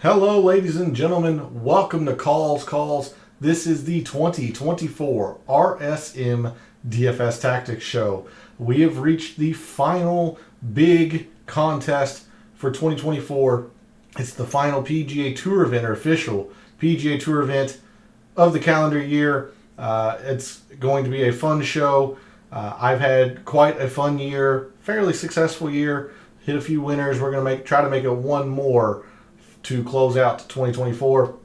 Hello, ladies and gentlemen. Welcome to Calls. This is the 2024 RSM DFS Tactics show. We have reached the final big contest for 2024. It's the final PGA Tour event, or official PGA Tour event of the calendar year. It's going to be a fun show. I've had quite a fun year, fairly successful year. Hit a few winners. We're going to try to make it one more to close out 2024.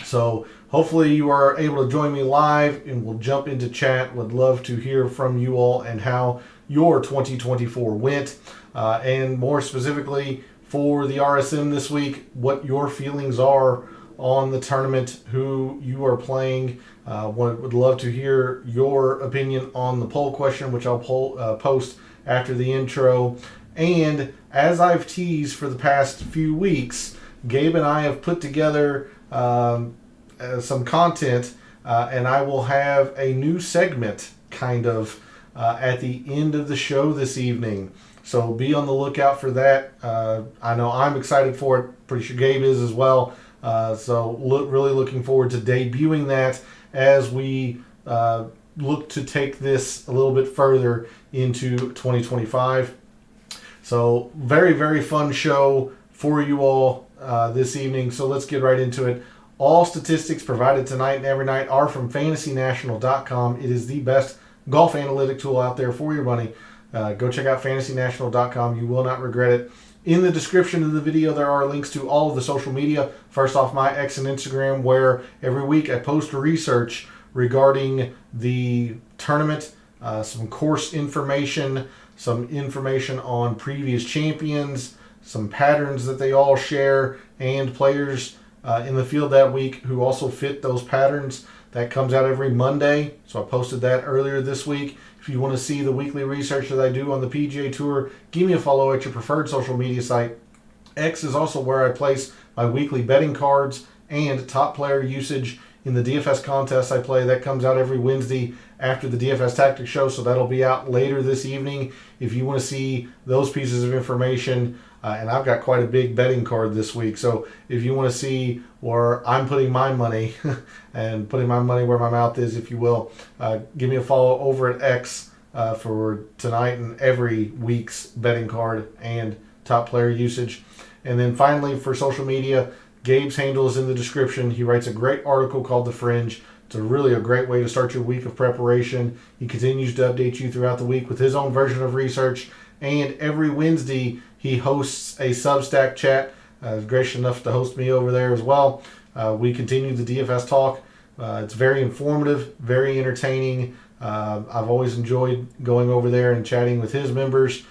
So hopefully you are able to join me live and we'll jump into chat. Would love to hear from you all and how your 2024 went. And more specifically for the RSM this week, what your feelings are on the tournament, who you are playing. Would love to hear your opinion on the poll question, which I'll post after the intro. And as I've teased for the past few weeks, Gabe and I have put together some content, and I will have a new segment at the end of the show this evening. So be on the lookout for that. I know I'm excited for it. Pretty sure Gabe is as well. Really looking forward to debuting that as we look to take this a little bit further into 2025. So very, very fun show for you all this evening. So let's get right into it. All statistics provided tonight and every night are from fantasynational.com. It is the best golf analytic tool out there for your money. Go check out fantasynational.com. You will not regret it. In the description of the video, there are links to all of the social media. First off, my X and Instagram, where every week I post research regarding the tournament, some course information, some information on previous champions, some patterns that they all share, and players in the field that week who also fit those patterns. That comes out every Monday, so I posted that earlier this week. If you want to see the weekly research that I do on the PGA Tour, give me a follow at your preferred social media site. X is also where I place my weekly betting cards and top player usage in the DFS contest I play. That comes out every Wednesday after the DFS Tactics show, so that'll be out later this evening. If you want to see those pieces of information, and I've got quite a big betting card this week, so if you want to see where I'm putting my money and putting my money where my mouth is, if you will, give me a follow over at X for tonight and every week's betting card and top player usage. And then finally, for social media, Gabe's handle is in the description. He writes a great article called The Fringe. It's really a great way to start your week of preparation. He continues to update you throughout the week with his own version of research. And every Wednesday, he hosts a Substack chat. He's gracious enough to host me over there as well. We continue the DFS talk. It's very informative, very entertaining. I've always enjoyed going over there and chatting with his members.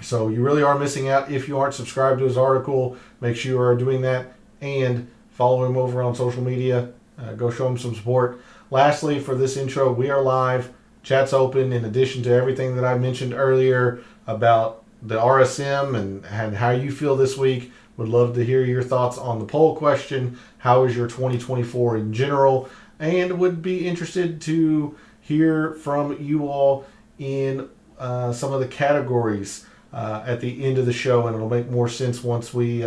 So you really are missing out if you aren't subscribed to his article. Make sure you are doing that and follow him over on social media. Go show him some support. Lastly, for this intro, we are live. Chat's open. In addition to everything that I mentioned earlier about the RSM and how you feel this week, would love to hear your thoughts on the poll question. How is your 2024 in general? And would be interested to hear from you all in some of the categories at the end of the show, and it'll make more sense once we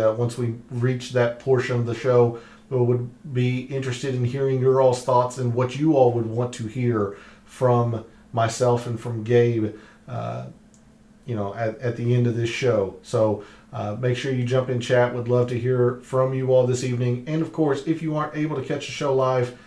reach that portion of the show. We would be interested in hearing your all's thoughts and what you all would want to hear from myself and from Gabe, at the end of this show. So make sure you jump in chat. Would love to hear from you all this evening. And of course, if you aren't able to catch the show live,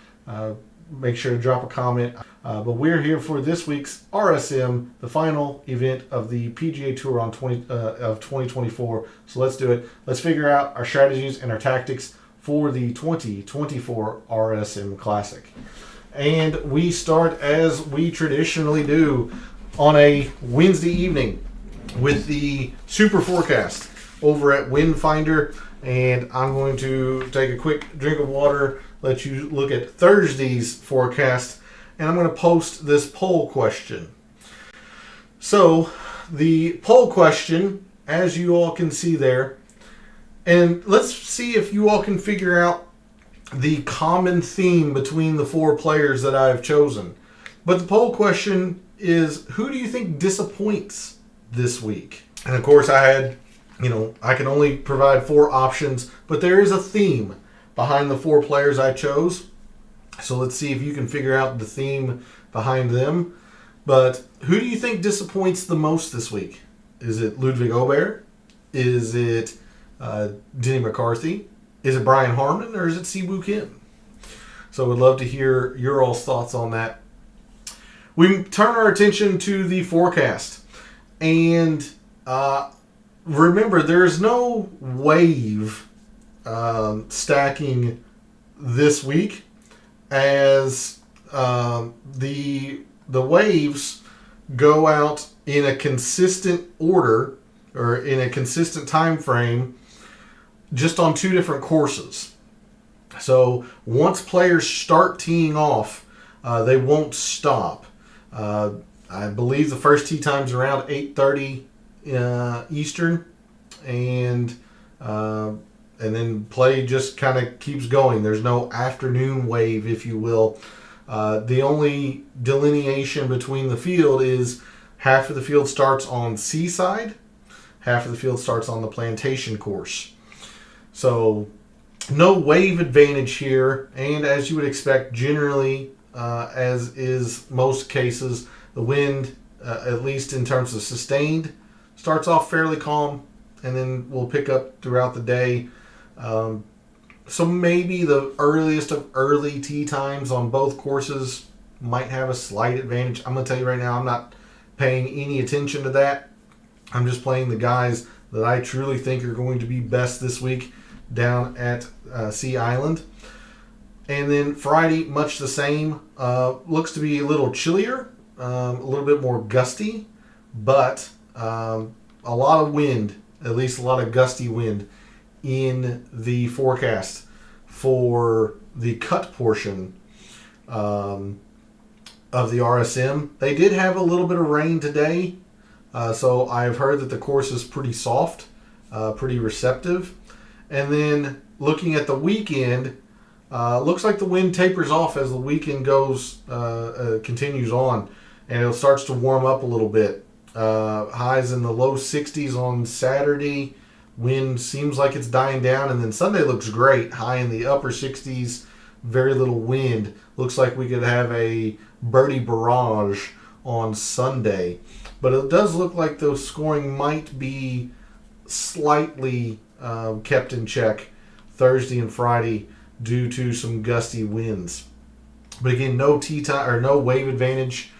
make sure to drop a comment. But we're here for this week's RSM, the final event of the PGA Tour of 2024. So let's do it. Let's figure out our strategies and our tactics for the 2024 RSM Classic. And we start, as we traditionally do, on a Wednesday evening with the super forecast over at Wind Finder. And I'm going to take a quick drink of water, let you look at Thursday's forecast, and I'm going to post this poll question. So the poll question, as you all can see there, and let's see if you all can figure out the common theme between the four players that I've chosen. But the poll question is, who do you think disappoints this week? And of course, I had I can only provide 4 options, but there is a theme behind the 4 players I chose. So let's see if you can figure out the theme behind them. But who do you think disappoints the most this week? Is it Ludwig Aubert? Is it Denny McCarthy? Is it Brian Harman? Or is it Siwoo Kim? So we'd love to hear your all's thoughts on that. We turn our attention to the forecast. And remember, there's no wave stacking this week, as the waves go out in a consistent order or in a consistent time frame, just on 2 different courses. So once players start teeing off, they won't stop. I believe the first tee time's around 8:30 Eastern, and then play just kind of keeps going. There's no afternoon wave, if you will. The only delineation between the field is half of the field starts on Seaside, half of the field starts on the Plantation course. So no wave advantage here, and as you would expect, generally, as is most cases, the wind, at least in terms of sustained, starts off fairly calm, and then will pick up throughout the day. So maybe the earliest of early tee times on both courses might have a slight advantage. I'm going to tell you right now, I'm not paying any attention to that. I'm just playing the guys that I truly think are going to be best this week down at Sea Island. And then Friday, much the same. Looks to be a little chillier, a little bit more gusty, but a lot of wind, at least a lot of gusty wind in the forecast for the cut portion of the RSM. They did have a little bit of rain today, so I've heard that the course is pretty soft, pretty receptive. And then looking at the weekend, looks like the wind tapers off as the weekend continues on, and it starts to warm up a little bit. Highs in the low 60s on Saturday. Wind seems like it's dying down, and then Sunday looks great. High in the upper 60s, very little wind. Looks like we could have a birdie barrage on Sunday. But it does look like the scoring might be slightly kept in check Thursday and Friday due to some gusty winds. But again, no tee time or no wave advantage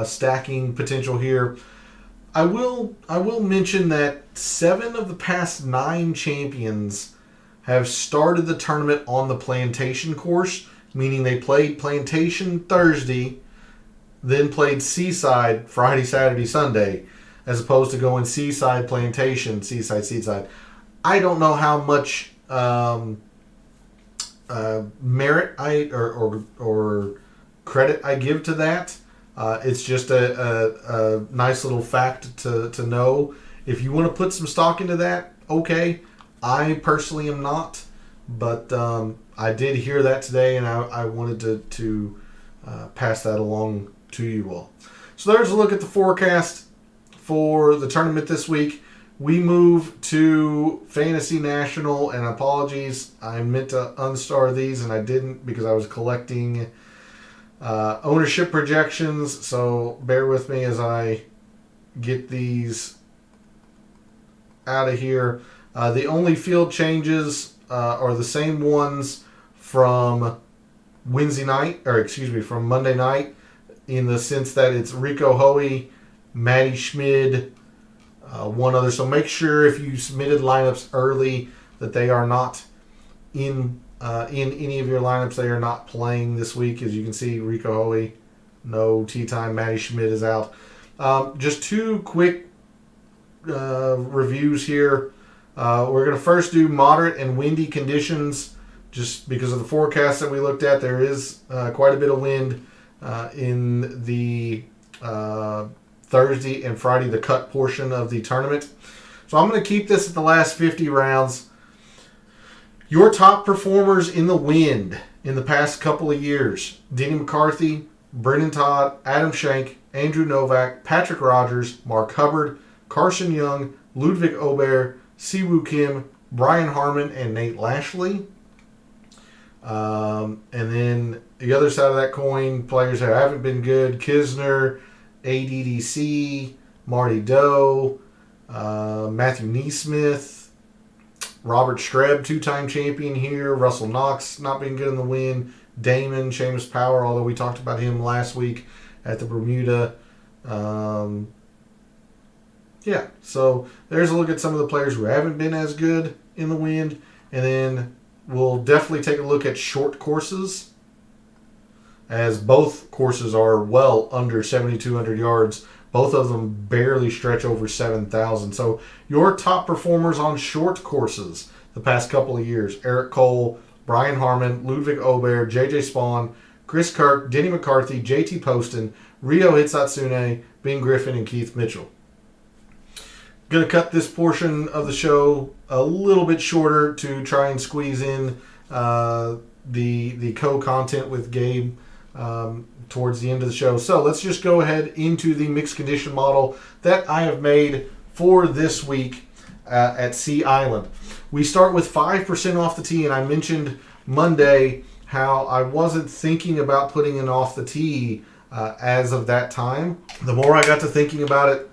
stacking potential here. I will mention that 7 of the past 9 champions have started the tournament on the Plantation course, meaning they played Plantation Thursday, then played Seaside Friday, Saturday, Sunday, as opposed to going Seaside, Plantation, Seaside. I don't know how much merit or credit I give to that. It's just a nice little fact to know. If you want to put some stock into that, okay. I personally am not, but I did hear that today, and I wanted to pass that along to you all. So there's a look at the forecast for the tournament this week. We move to Fantasy National, and apologies, I meant to unstar these, and I didn't because I was collecting ownership projections, so bear with me as I get these out of here. The only field changes are the same ones from from Monday night, in the sense that it's Rico Hoey, Matty Schmid, one other. So make sure if you submitted lineups early that they are not in any of your lineups. They are not playing this week. As you can see, Rico Hoey, no tee time. Matty Schmid is out. Just 2 quick reviews here. We're going to first do moderate and windy conditions, just because of the forecast that we looked at. There is quite a bit of wind in the Thursday and Friday, the cut portion of the tournament. So I'm going to keep this at the last 50 rounds. Your top performers in the wind in the past couple of years: Denny McCarthy, Brendan Todd, Adam Schenk, Andrew Novak, Patrick Rogers, Mark Hubbard, Carson Young, Ludwig Aubert, Siwoo Kim, Brian Harmon, and Nate Lashley. And then the other side of that coin, players that haven't been good: Kisner, ADDC, Marty Doe, Matthew Neesmith, Robert Streb, two-time champion here, Russell Knox not being good in the win, Damon, Seamus Power, although we talked about him last week at the Bermuda. Yeah, so there's a look at some of the players who haven't been as good in the wind, and then we'll definitely take a look at short courses, as both courses are well under 7,200 yards. Both of them barely stretch over 7,000. So your top performers on short courses the past couple of years: Eric Cole, Brian Harmon, Ludwig Ober, JJ Spawn, Chris Kirk, Denny McCarthy, JT Poston, Ryo Hitsatsune, Ben Griffin, and Keith Mitchell. Going to cut this portion of the show a little bit shorter to try and squeeze in the co-content with Gabe towards the end of the show. So let's just go ahead into the mixed condition model that I have made for this week at Sea Island. We start with 5% off the tee, and I mentioned Monday how I wasn't thinking about putting it off the tee as of that time. The more I got to thinking about it,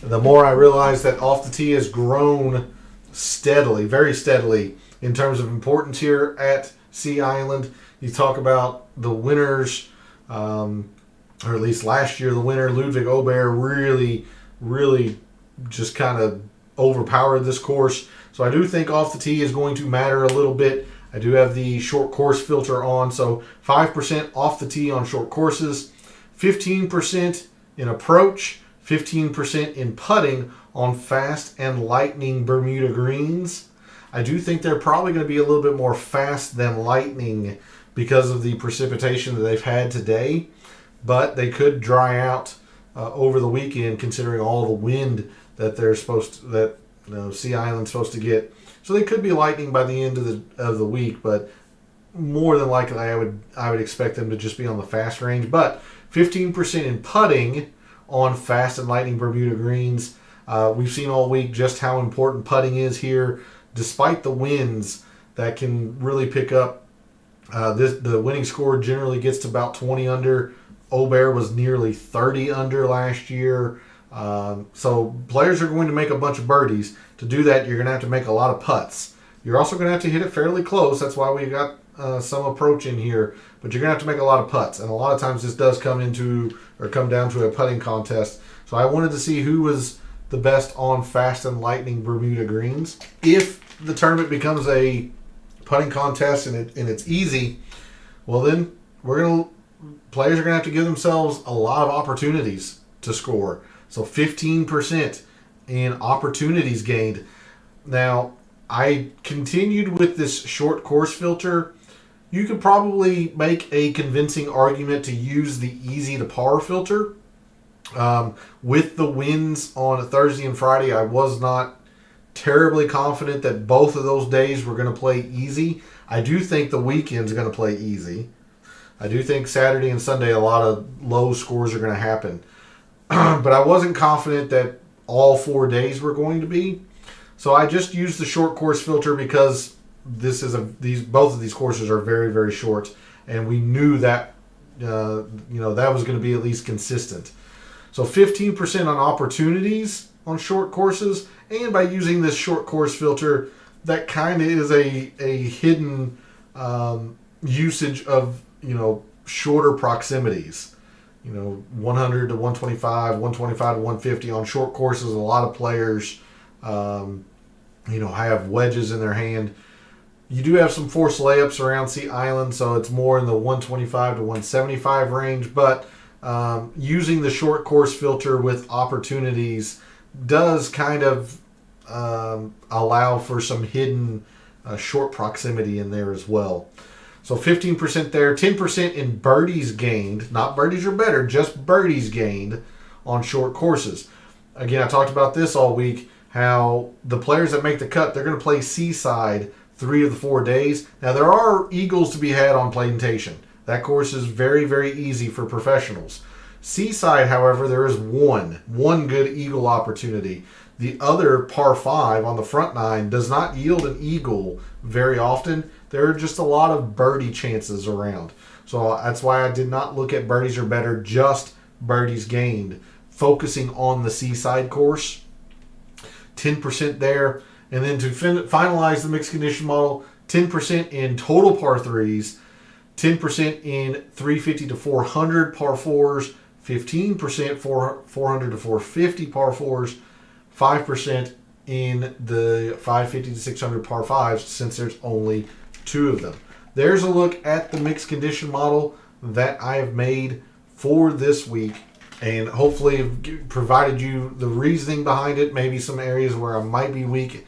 the more I realized that off the tee has grown steadily, very steadily, in terms of importance here at Sea Island. You talk about the winners, or at least last year, the winner, Ludwig Ober, really just kind of overpowered this course. So I do think off the tee is going to matter a little bit. I do have the short course filter on, so 5% off the tee on short courses, 15% in approach, 15% in putting on fast and lightning Bermuda greens. I do think they're probably going to be a little bit more fast than lightning because of the precipitation that they've had today, but they could dry out over the weekend, considering all the wind that they're Sea Island's supposed to get. So they could be lightning by the end of the week, but more than likely I would expect them to just be on the fast range. But 15% in putting on fast and lightning Bermuda greens. We've seen all week just how important putting is here, despite the winds that can really pick up. The winning score generally gets to about 20 under. Ober was nearly 30 under last year. So players are going to make a bunch of birdies. To do that, you're going to have to make a lot of putts. You're also going to have to hit it fairly close. That's why we got some approach in here. But you're going to have to make a lot of putts. And a lot of times this does come down to a putting contest. So I wanted to see who was the best on fast and lightning Bermuda greens. If the tournament becomes a putting contest and it's easy, well then players are going to have to give themselves a lot of opportunities to score. So 15% in opportunities gained. Now, I continued with this short course filter. You could probably make a convincing argument to use the easy to par filter. With the wins on a Thursday and Friday, I was not terribly confident that both of those days were going to play easy. I do think the weekend's going to play easy. I do think Saturday and Sunday a lot of low scores are going to happen. But I wasn't confident that all 4 days were going to be. So I just used the short course filter because both of these courses are very, very short, and we knew that that was going to be at least consistent. So 15% on opportunities on short courses, and by using this short course filter, that kind of is a hidden usage of shorter proximities. 100 to 125, 125 to 150 on short courses. A lot of players, have wedges in their hand. You do have some forced layups around Sea Island, so it's more in the 125 to 175 range. But using the short course filter with opportunities does kind of allow for some hidden short proximity in there as well. So 15% there, 10% in birdies gained. Not birdies are better, just birdies gained on short courses. Again, I talked about this all week, how the players that make the cut, they're going to play Seaside 3 of the 4 days. Now, there are eagles to be had on Plantation. That course is very, very easy for professionals. Seaside, however, there is one good eagle opportunity. The other par 5 on the front 9 does not yield an eagle very often. There are just a lot of birdie chances around. So that's why I did not look at birdies or better, just birdies gained, focusing on the Seaside course. 10% there. And then to finalize the mixed condition model, 10% in total par 3s, 10% in 350 to 400 par 4s, 15% for 400 to 450 par 4s, 5% in the 550 to 600 par 5s, since there's only 2 of them. There's a look at the mixed condition model that I have made for this week, and hopefully have provided you the reasoning behind it, maybe some areas where I might be weak.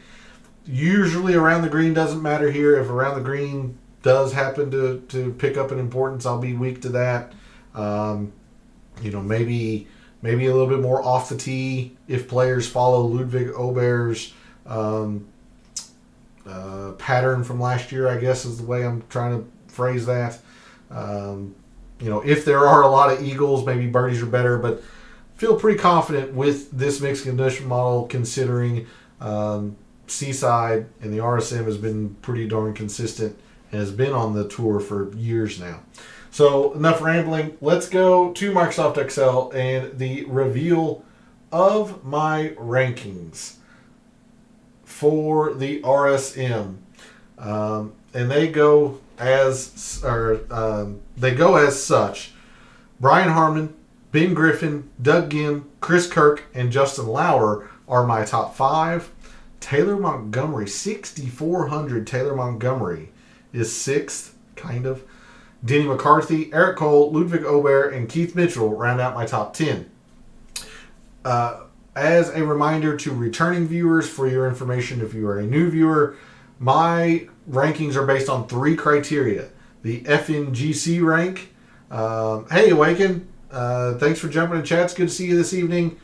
Usually around the green doesn't matter here. If around the green does happen to pick up in importance, I'll be weak to that. Maybe a little bit more off the tee if players follow Ludwig Ober's pattern from last year, I guess is the way I'm trying to phrase that. If there are a lot of eagles, maybe birdies are better, but feel pretty confident with this mixed condition model, considering Seaside and the RSM has been pretty darn consistent and has been on the tour for years now. So enough rambling. Let's go to Microsoft Excel and the reveal of my rankings for the RSM. And they go as such. Brian Harman, Ben Griffin, Doug Gim, Chris Kirk, and Justin Lauer are my top 5. Taylor Montgomery, 6,400. Taylor Montgomery is 6th, kind of. Denny McCarthy, Eric Cole, Ludwig Ober, and Keith Mitchell round out my top 10. As a reminder to returning viewers, for your information, if you are a new viewer, my rankings are based on 3 criteria. The FNGC rank. Hey, Awaken. Thanks for jumping in chat. It's good to see you this evening.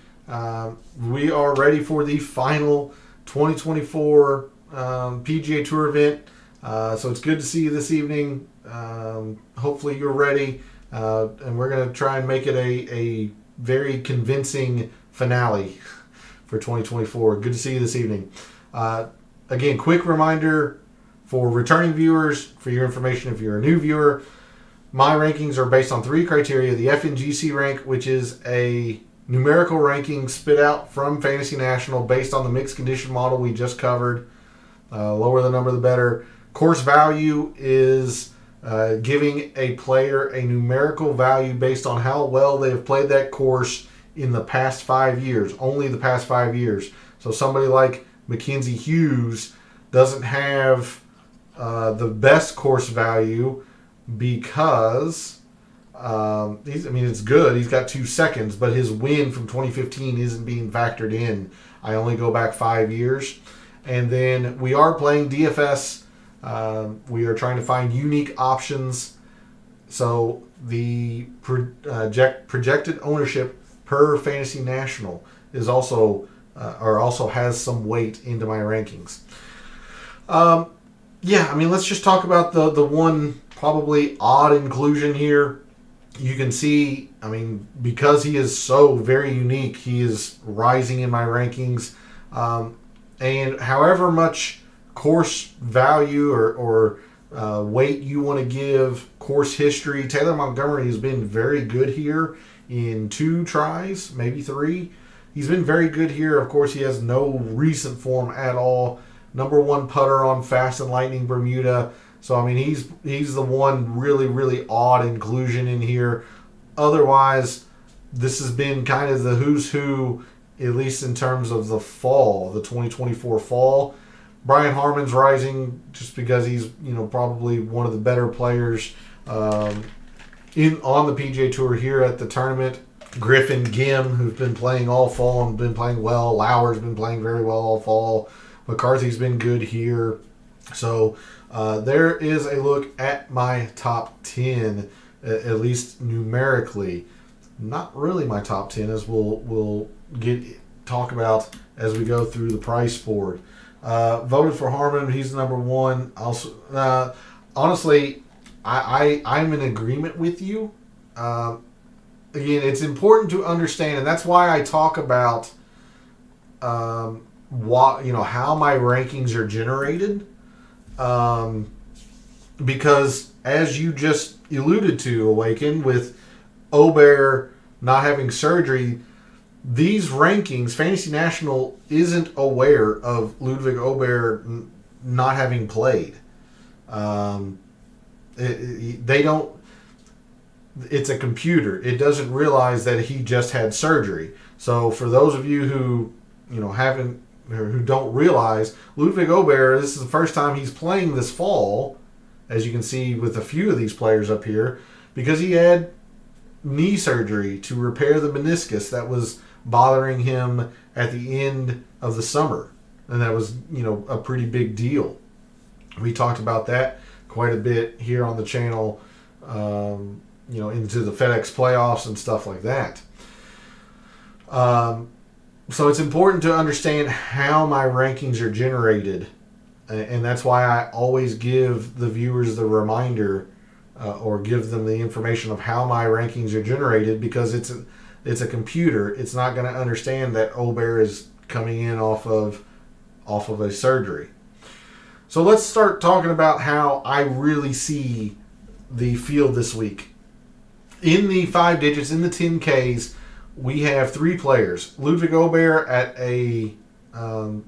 We are ready for the final 2024 PGA Tour event. So it's good to see you this evening. Hopefully you're ready. And we're going to try and make it a very convincing finale for 2024. Good to see you this evening. Again, quick reminder for returning viewers, for your information if you're a new viewer, my rankings are based on 3 criteria. The FNGC rank, which is a numerical ranking spit out from Fantasy National based on the mixed condition model we just covered. Lower the number, the better. Course value is giving a player a numerical value based on how well they have played that course in the past 5 years, only the past 5 years. So somebody like Mackenzie Hughes doesn't have the best course value because it's good. He's got 2 seconds, but his win from 2015 isn't being factored in. I only go back 5 years. And then we are playing DFS. We are trying to find unique options. So the projected ownership per Fantasy National is also has some weight into my rankings. Let's just talk about the one probably odd inclusion here. You can see, because he is so very unique, he is rising in my rankings. And however much course value or weight you want to give course history, Taylor Montgomery has been very good here in 2 tries, maybe 3. He's been very good here. Of course, he has no recent form at all. Number 1 putter on Fast and Lightning Bermuda. So, he's the one really, really odd inclusion in here. Otherwise, this has been kind of the who's who, at least in terms of the fall, the 2024 fall. Brian Harman's rising just because he's, probably one of the better players on the PGA Tour here at the tournament. Griffin, Gim, who's been playing all fall and been playing well. Lauer's been playing very well all fall. McCarthy's been good here. So there is a look at my top 10, at least numerically. Not really my top 10, as we'll talk about as we go through the price board. Voted for Harman. He's number 1. Also, honestly, I'm in agreement with you. Again, it's important to understand, and that's why I talk about how my rankings are generated, because as you just alluded to, Awaken, with Obear not having surgery, these rankings, Fantasy National isn't aware of Ludwig Obear not having played. They don't. It's a computer. It doesn't realize that he just had surgery. So for those of you who haven't or who don't realize, Ludwig Obear, this is the first time he's playing this fall, as you can see with a few of these players up here, because he had knee surgery to repair the meniscus that was bothering him at the end of the summer, and that was a pretty big deal. We talked about that quite a bit here on the channel, into the FedEx playoffs and stuff like that. So it's important to understand how my rankings are generated, and that's why I always give the viewers the reminder, or give them the information of how my rankings are generated, because it's a computer. It's not going to understand that Obear is coming in off of a surgery. So let's start talking about how I really see the field this week. In the 5 digits, in the 10Ks, we have 3 players. Ludwig Obear at an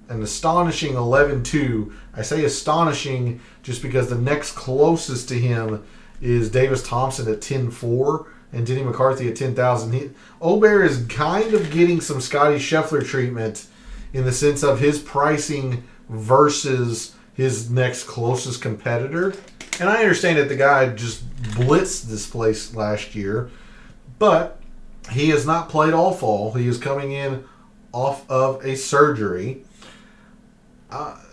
astonishing 11-2. I say astonishing just because the next closest to him is Davis Thompson at 10-4 and Denny McCarthy at 10,000. Obear is kind of getting some Scotty Scheffler treatment in the sense of his pricing versus his next closest competitor. And I understand that the guy just blitzed this place last year, but he has not played all fall. He is coming in off of a surgery.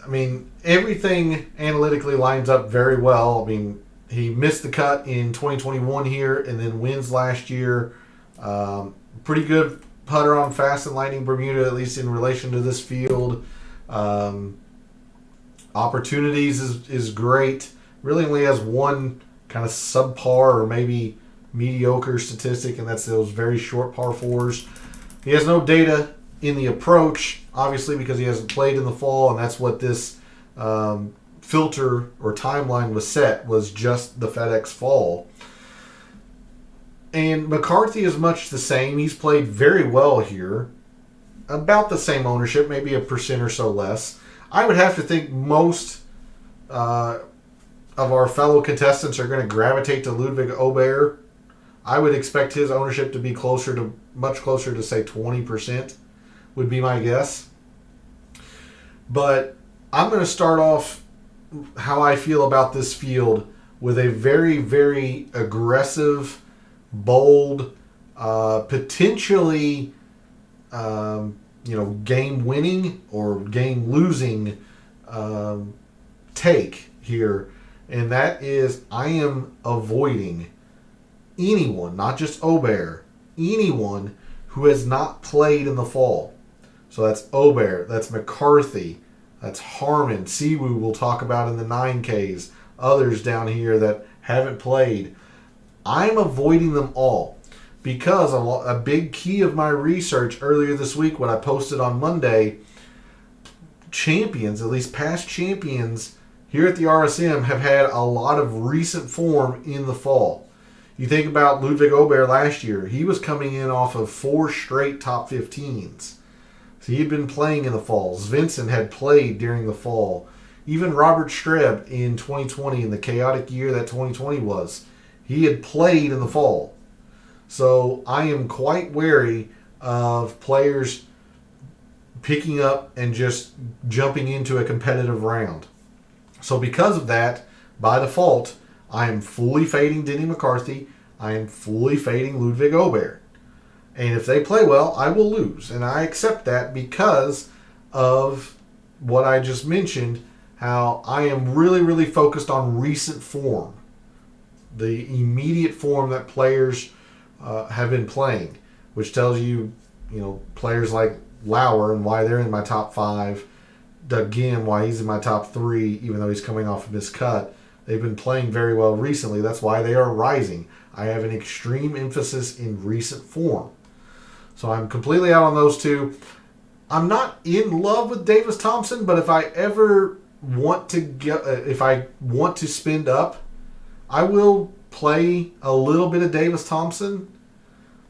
Everything analytically lines up very well. He missed the cut in 2021 here and then wins last year. Pretty good putter on Fast and Lightning Bermuda, at least in relation to this field. Opportunities is great. Really only has one kind of subpar or maybe mediocre statistic, and that's those very short par 4s. He has no data in the approach, obviously, because he hasn't played in the fall, and that's what this filter or timeline was just the FedEx fall. And McCarthy is much the same. He's played very well here. About the same ownership, maybe 1% or so less. I would have to think most of our fellow contestants are going to gravitate to Ludwig Obear. I would expect his ownership to be much closer to say 20% would be my guess. But I'm going to start off how I feel about this field with a very, very aggressive, bold, potentially game-winning or game-losing take here. And that is, I am avoiding anyone, not just Obear, anyone who has not played in the fall. So that's Obear, that's McCarthy, that's Harmon, Siwoo we'll talk about in the 9Ks, others down here that haven't played. I'm avoiding them all because a big key of my research earlier this week, when I posted on Monday, champions, at least past champions here at the RSM, have had a lot of recent form in the fall. You think about Ludwig Obear last year. He was coming in off of 4 straight top 15s. So he had been playing in the fall. Svensson had played during the fall. Even Robert Streb in 2020, in the chaotic year that 2020 was, he had played in the fall. So I am quite wary of players picking up and just jumping into a competitive round. So because of that, by default, I am fully fading Denny McCarthy. I am fully fading Ludwig Obear. And if they play well, I will lose. And I accept that because of what I just mentioned, how I am really, really focused on recent form. The immediate form that players have been playing, which tells you, players like Lauer and why they're in my top 5. Doug Gim, why he's in my top 3, even though he's coming off of his cut. They've been playing very well recently. That's why they are rising. I have an extreme emphasis in recent form. So I'm completely out on those two. I'm not in love with Davis Thompson, but if I ever want to spend up, I will play a little bit of Davis Thompson.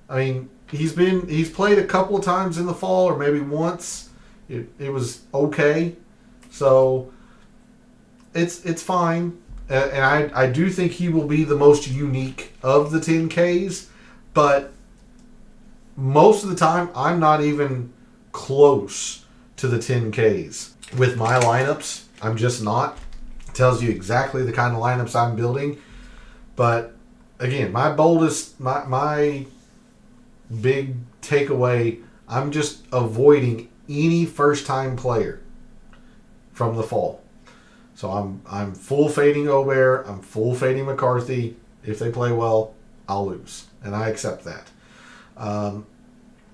I mean, he's played a couple of times in the fall, or maybe once. It was okay, so it's fine. And I do think he will be the most unique of the 10Ks, but most of the time I'm not even close to the 10Ks. With my lineups, I'm just not. It tells you exactly the kind of lineups I'm building. But again, my big takeaway, I'm just avoiding any first-time player from the fall. So I'm full fading Obear, I'm full fading McCarthy. If they play well, I'll lose, and I accept that.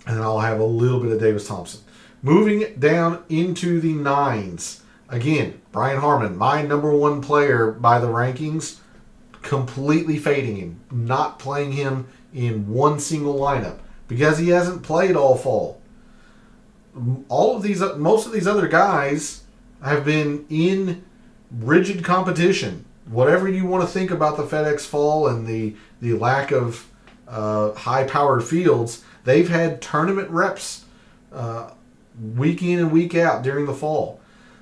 And I'll have a little bit of Davis Thompson. Moving down into the 9s. Again, Brian Harman, my number 1 player by the rankings, completely fading him, not playing him in one single lineup because he hasn't played all fall. Most of these other guys have been in rigid competition. Whatever you want to think about the FedEx fall and the lack of high-powered fields, they've had tournament reps week in and week out during the fall.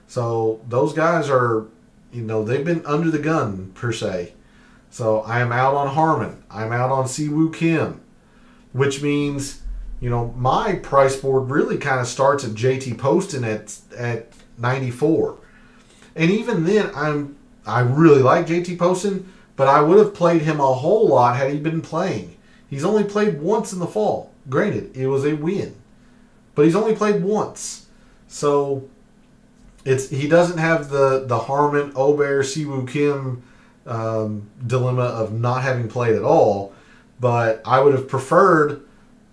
So those guys are, they've been under the gun, per se. So I am out on Harman. I'm out on Siwoo Kim, which means, my price board really kind of starts at JT Poston at 94. And even then, I really like JT Poston, but I would have played him a whole lot had he been playing. He's only played once in the fall. Granted, it was a win, but he's only played once. So he doesn't have the Harman, Obear, Siwoo Kim dilemma of not having played at all. But I would have preferred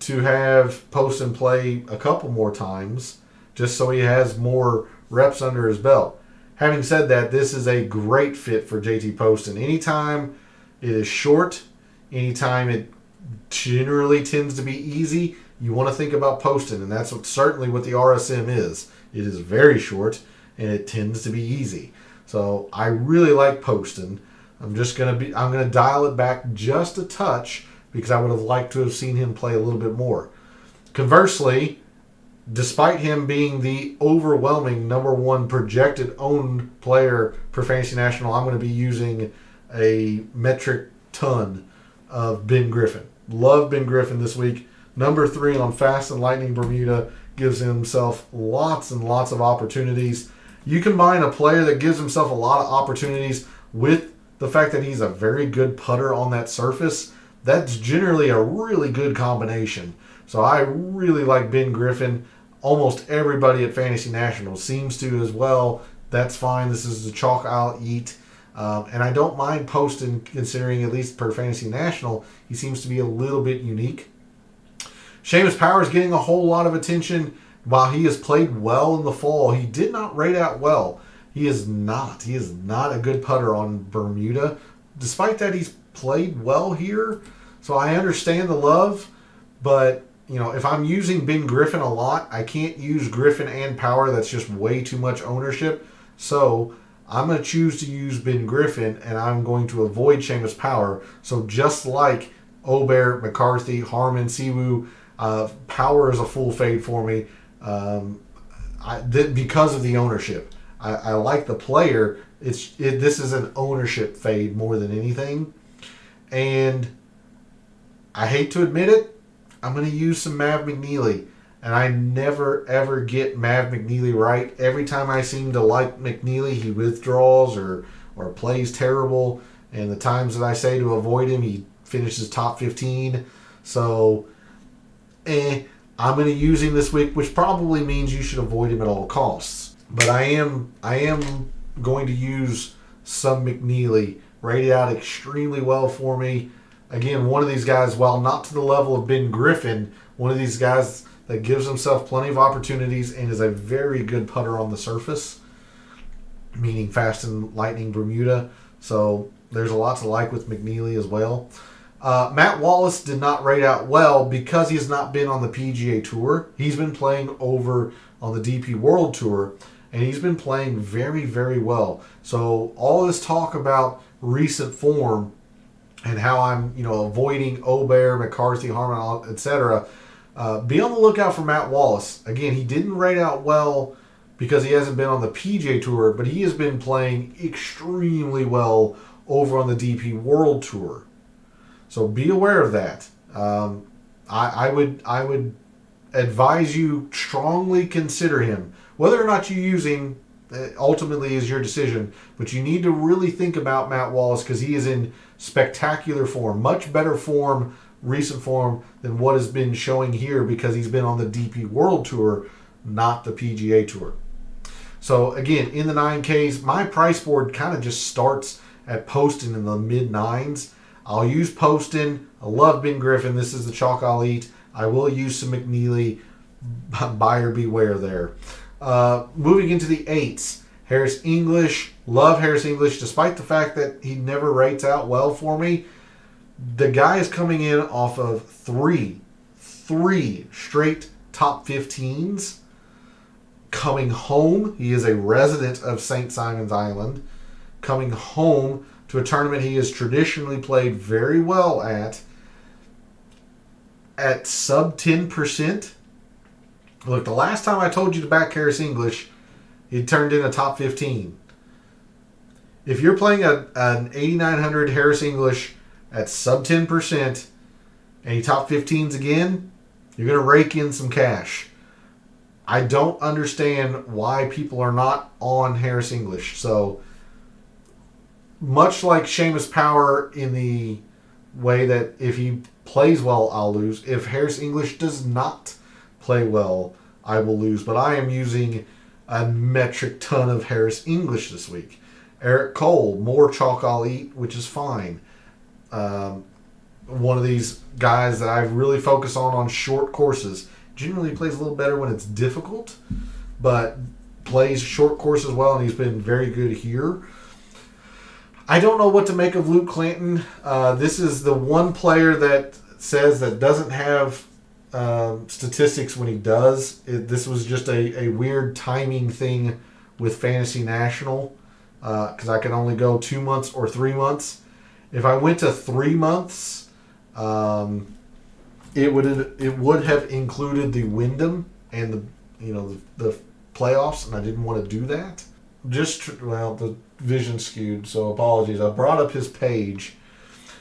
to have Poston play a couple more times just so he has more reps under his belt. Having said that, this is a great fit for JT Poston. Anytime it is short, anytime it generally tends to be easy, you want to think about Poston, and that's certainly what the RSM is. It is very short, and it tends to be easy. So I really like Poston. I'm going to dial it back just a touch because I would have liked to have seen him play a little bit more. Conversely, despite him being the overwhelming number 1 projected owned player for Fantasy National, I'm going to be using a metric ton of Ben Griffin. Love Ben Griffin this week. Number 3 on Fast and Lightning Bermuda, gives himself lots and lots of opportunities. You combine a player that gives himself a lot of opportunities with the fact that he's a very good putter on that surface, that's generally a really good combination. So I really like Ben Griffin. Almost everybody at Fantasy National seems to as well. That's fine. This is the chalk I'll eat. And I don't mind Poston, considering, at least per Fantasy National, he seems to be a little bit unique. Seamus Power is getting a whole lot of attention. While he has played well in the fall, he did not rate out well. He is not a good putter on Bermuda. Despite that, he's played well here. So I understand the love, but if I'm using Ben Griffin a lot, I can't use Griffin and Power. That's just way too much ownership. So I'm going to choose to use Ben Griffin, and I'm going to avoid Seamus Power. So just like Obear, McCarthy, Harman, Siwoo, Power is a full fade for me because of the ownership. I like the player. This is an ownership fade more than anything. And I hate to admit it, I'm going to use some Mav McNeely. And I never, ever get Mav McNeely right. Every time I seem to like McNeely, he withdraws or plays terrible. And the times that I say to avoid him, he finishes top 15. So, I'm going to use him this week, which probably means you should avoid him at all costs. But I am going to use some McNeely. Rated out extremely well for me. Again, one of these guys, while not to the level of Ben Griffin, one of these guys that gives himself plenty of opportunities and is a very good putter on the surface, meaning Fast and Lightning Bermuda. So there's a lot to like with McNeely as well. Matt Wallace did not rate out well because he has not been on the PGA Tour. He's been playing over on the DP World Tour, and he's been playing very, very well. So all this talk about recent form and how I'm, avoiding Obear, McCarthy, Harman, etc. Be on the lookout for Matt Wallace. Again, he didn't rate out well because he hasn't been on the PGA Tour, but he has been playing extremely well over on the DP World Tour. So be aware of that. I would advise you strongly consider him. Whether or not you use him ultimately is your decision, but you need to really think about Matt Wallace because he is in spectacular form, much better form, recent form than what has been showing here because he's been on the DP World Tour, not the PGA Tour. So again, in the 9Ks, my price board kind of just starts at Poston in the mid-9s. I'll use Poston. I love Ben Griffin. This is the chalk I'll eat. I will use some McNeely. Buyer beware there. Moving into the 8s. Harris English. Love Harris English, despite the fact that he never rates out well for me. The guy is coming in off of three straight top 15s. Coming home. He is a resident of St. Simon's Island. Coming home to a tournament he has traditionally played very well at sub 10%. Look, the last time I told you to back Harris English, he turned in a top 15. If you're playing an 8,900 Harris English at sub 10% and he top 15s again, you're going to rake in some cash. I don't understand why people are not on Harris English. So, much like Seamus Power in the way that if he plays well, I'll lose. If Harris English does not play well, I will lose. But I am using a metric ton of Harris English this week. Eric Cole, more chalk I'll eat, which is fine. One of these guys that I really focus on short courses. Generally plays a little better when it's difficult, but plays short courses well, and he's been very good here. I don't know what to make of Luke Clanton. This is the one player that says that doesn't have statistics when he does. This was just a weird timing thing with Fantasy National because I can only go 2 months or 3 months. If I went to 3 months, it would have included the Wyndham and the playoffs, and I didn't want to do that. The vision skewed, so apologies. I brought up his page.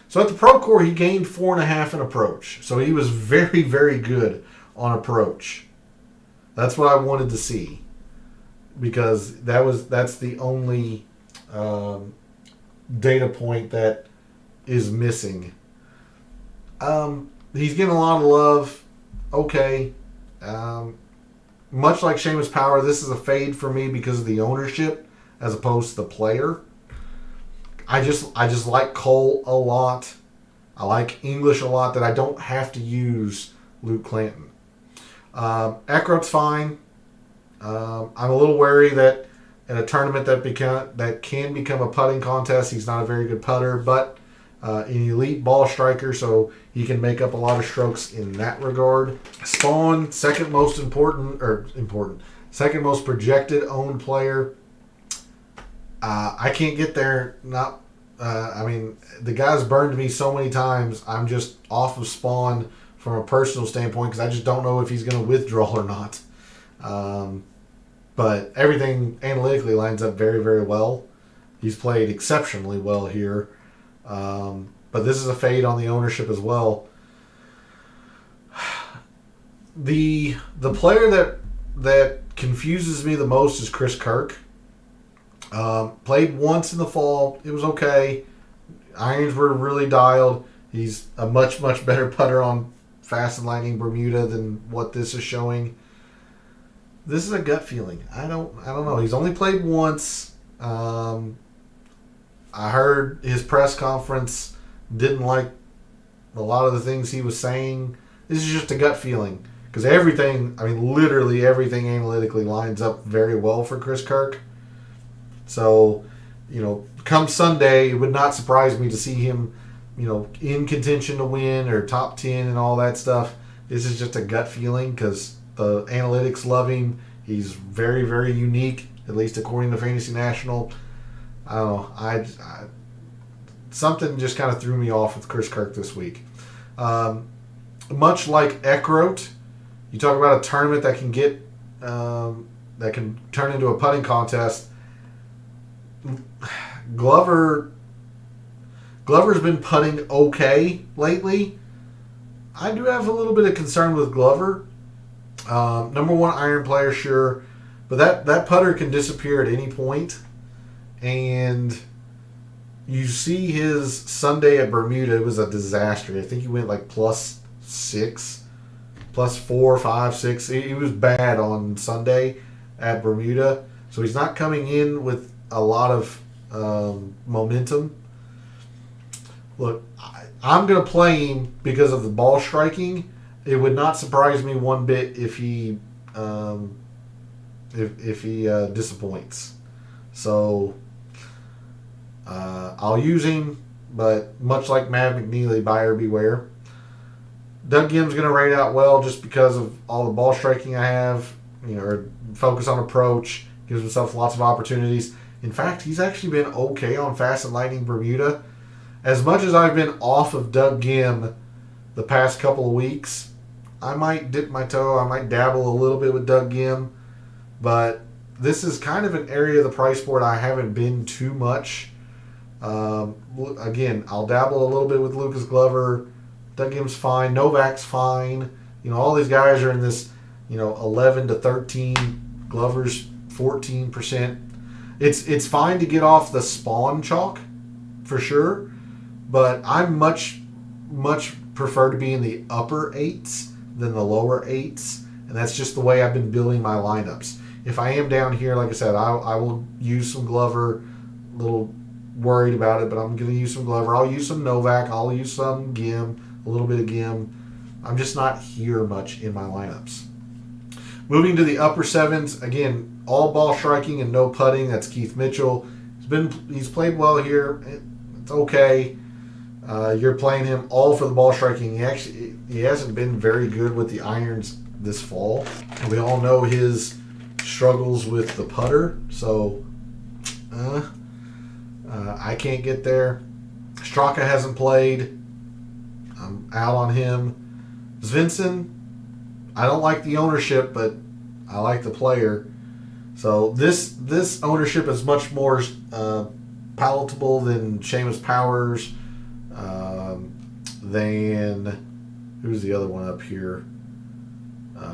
So at the Pro Core, he gained 4.5 in approach. So he was very, very good on approach. That's what I wanted to see because that's the only data point that is missing. He's getting a lot of love. Okay. Much like Seamus Power, this is a fade for me because of the ownership as opposed to the player. I just like Cole a lot. I like English a lot that I don't have to use Luke Clanton. Eckroat's fine. I'm a little wary that in a tournament that can become a putting contest, he's not a very good putter, but an elite ball striker, so he can make up a lot of strokes in that regard. Spawn, second most projected owned player. I can't get there. The guy's burned me so many times. I'm just off of Spawn from a personal standpoint because I just don't know if he's going to withdraw or not. But everything analytically lines up very, very well. He's played exceptionally well here. But this is a fade on the ownership as well. The player that confuses me the most is Chris Kirk. Played once in the fall. It was okay. Irons were really dialed. He's a much, much better putter on Fast and Lightning Bermuda than what this is showing. This is a gut feeling. I don't know. He's only played once. I heard his press conference didn't like a lot of the things he was saying. This is just a gut feeling. Because literally everything analytically lines up very well for Chris Kirk. So, come Sunday, it would not surprise me to see him in contention to win or top 10 and all that stuff. This is just a gut feeling because the analytics love him. He's very, very unique, at least according to Fantasy National. I don't know. I something just kind of threw me off with Chris Kirk this week. Much like Eckroat, you talk about a tournament that can get that can turn into a putting contest. Glover's been putting okay lately. I do have a little bit of concern with Glover. Number one iron player, sure, but that putter can disappear at any point. And you see his Sunday at Bermuda, it was a disaster. I think he went like +6, +4, 5, 6. He was bad on Sunday at Bermuda. So he's not coming in with a lot of momentum. Look, I'm going to play him because of the ball striking. It would not surprise me one bit if he disappoints. So I'll use him, but much like Matt McNeely, buyer beware. Doug Gim's going to rate out well just because of all the ball striking I have. Or focus on approach, gives himself lots of opportunities. In fact, he's actually been okay on Fast and Lightning Bermuda. As much as I've been off of Doug Gim the past couple of weeks, I might dip my toe. I might dabble a little bit with Doug Gim. But this is kind of an area of the price board I haven't been too much. Again, I'll dabble a little bit with Lucas Glover. Doug Gim's fine. Novak's fine. All these guys are in this, 11 to 13. Glover's 14%. It's fine to get off the spawn chalk, for sure. But I'm much prefer to be in the upper 8s than the lower 8s. And that's just the way I've been building my lineups. If I am down here, like I said, I will use some Glover. A little worried about it, but I'm going to use some Glover. I'll use some Novak. I'll use some Gim. A little bit of Gim. I'm just not here much in my lineups. Moving to the upper 7s, again, all ball striking and no putting. That's Keith Mitchell. He's played well here. It's okay. You're playing him all for the ball striking. He hasn't been very good with the irons this fall. And we all know his struggles with the putter. So I can't get there. Straka hasn't played. I'm out on him. Svensson, I don't like the ownership, but I like the player. So this ownership is much more palatable than Seamus Powers, than who's the other one up here?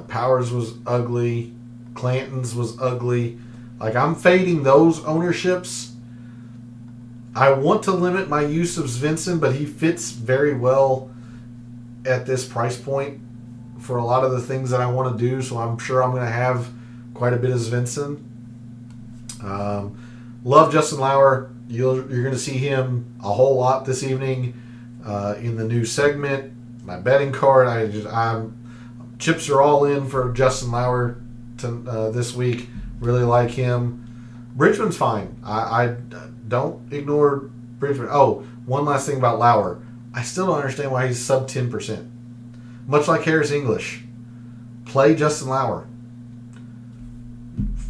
Powers was ugly. Clanton's was ugly. Like, I'm fading those ownerships. I want to limit my use of Svensson, but he fits very well at this price point for a lot of the things that I want to do, so I'm sure I'm going to have quite a bit of Svensson. Love Justin Lauer. You're going to see him a whole lot this evening in the new segment. My betting card, chips are all in for Justin Lauer this week. Really like him. Bridgman's fine. I don't ignore Bridgman. Oh, one last thing about Lauer. I still don't understand why he's sub 10%. Much like Harris English. Play Justin Lauer.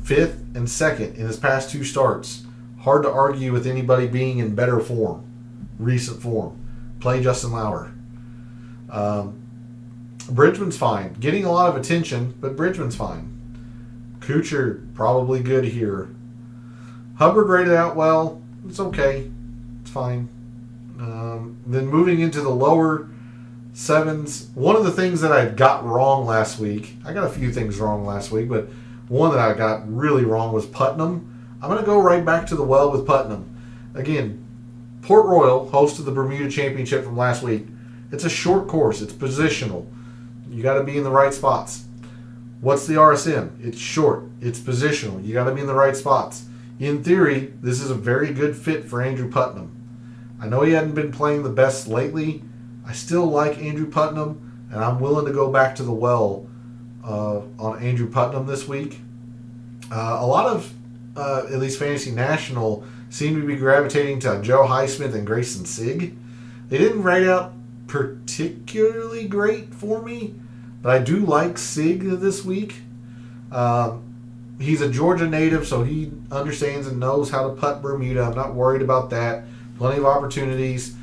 5th and 2nd in his past 2 starts. Hard to argue with anybody being in better form. Recent form. Play Justin Lauer. Bridgman's fine. Getting a lot of attention, but Bridgman's fine. Kuchar, probably good here. Hubbard rated out well. It's okay. It's fine. Then moving into the lower 7s, one of the things that I got wrong last week, I got a few things wrong last week, but one that I got really wrong was Putnam. I'm going to go right back to the well with Putnam. Again, Port Royal hosted the Bermuda Championship from last week. It's a short course. It's positional. You got to be in the right spots. What's the RSM? It's short. It's positional. You got to be in the right spots. In theory, this is a very good fit for Andrew Putnam. I know he hadn't been playing the best lately. I still like Andrew Putnam, and I'm willing to go back to the well on Andrew Putnam this week. A lot of, at least Fantasy National, seem to be gravitating to Joe Highsmith and Grayson Sigg. They didn't rate out particularly great for me, but I do like Sig this week. He's a Georgia native, so he understands and knows how to putt Bermuda. I'm not worried about that. Plenty of opportunities.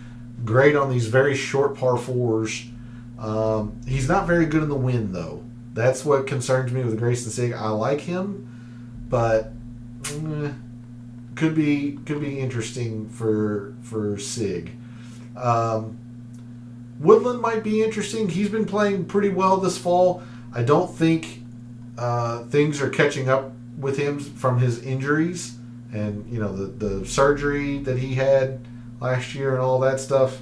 Great on these very short par fours. He's not very good in the wind, though. That's what concerns me with Grayson Sig. I like him, but could be interesting for Sig. Woodland might be interesting. He's been playing pretty well this fall. I don't think things are catching up with him from his injuries and the surgery that he had last year and all that stuff.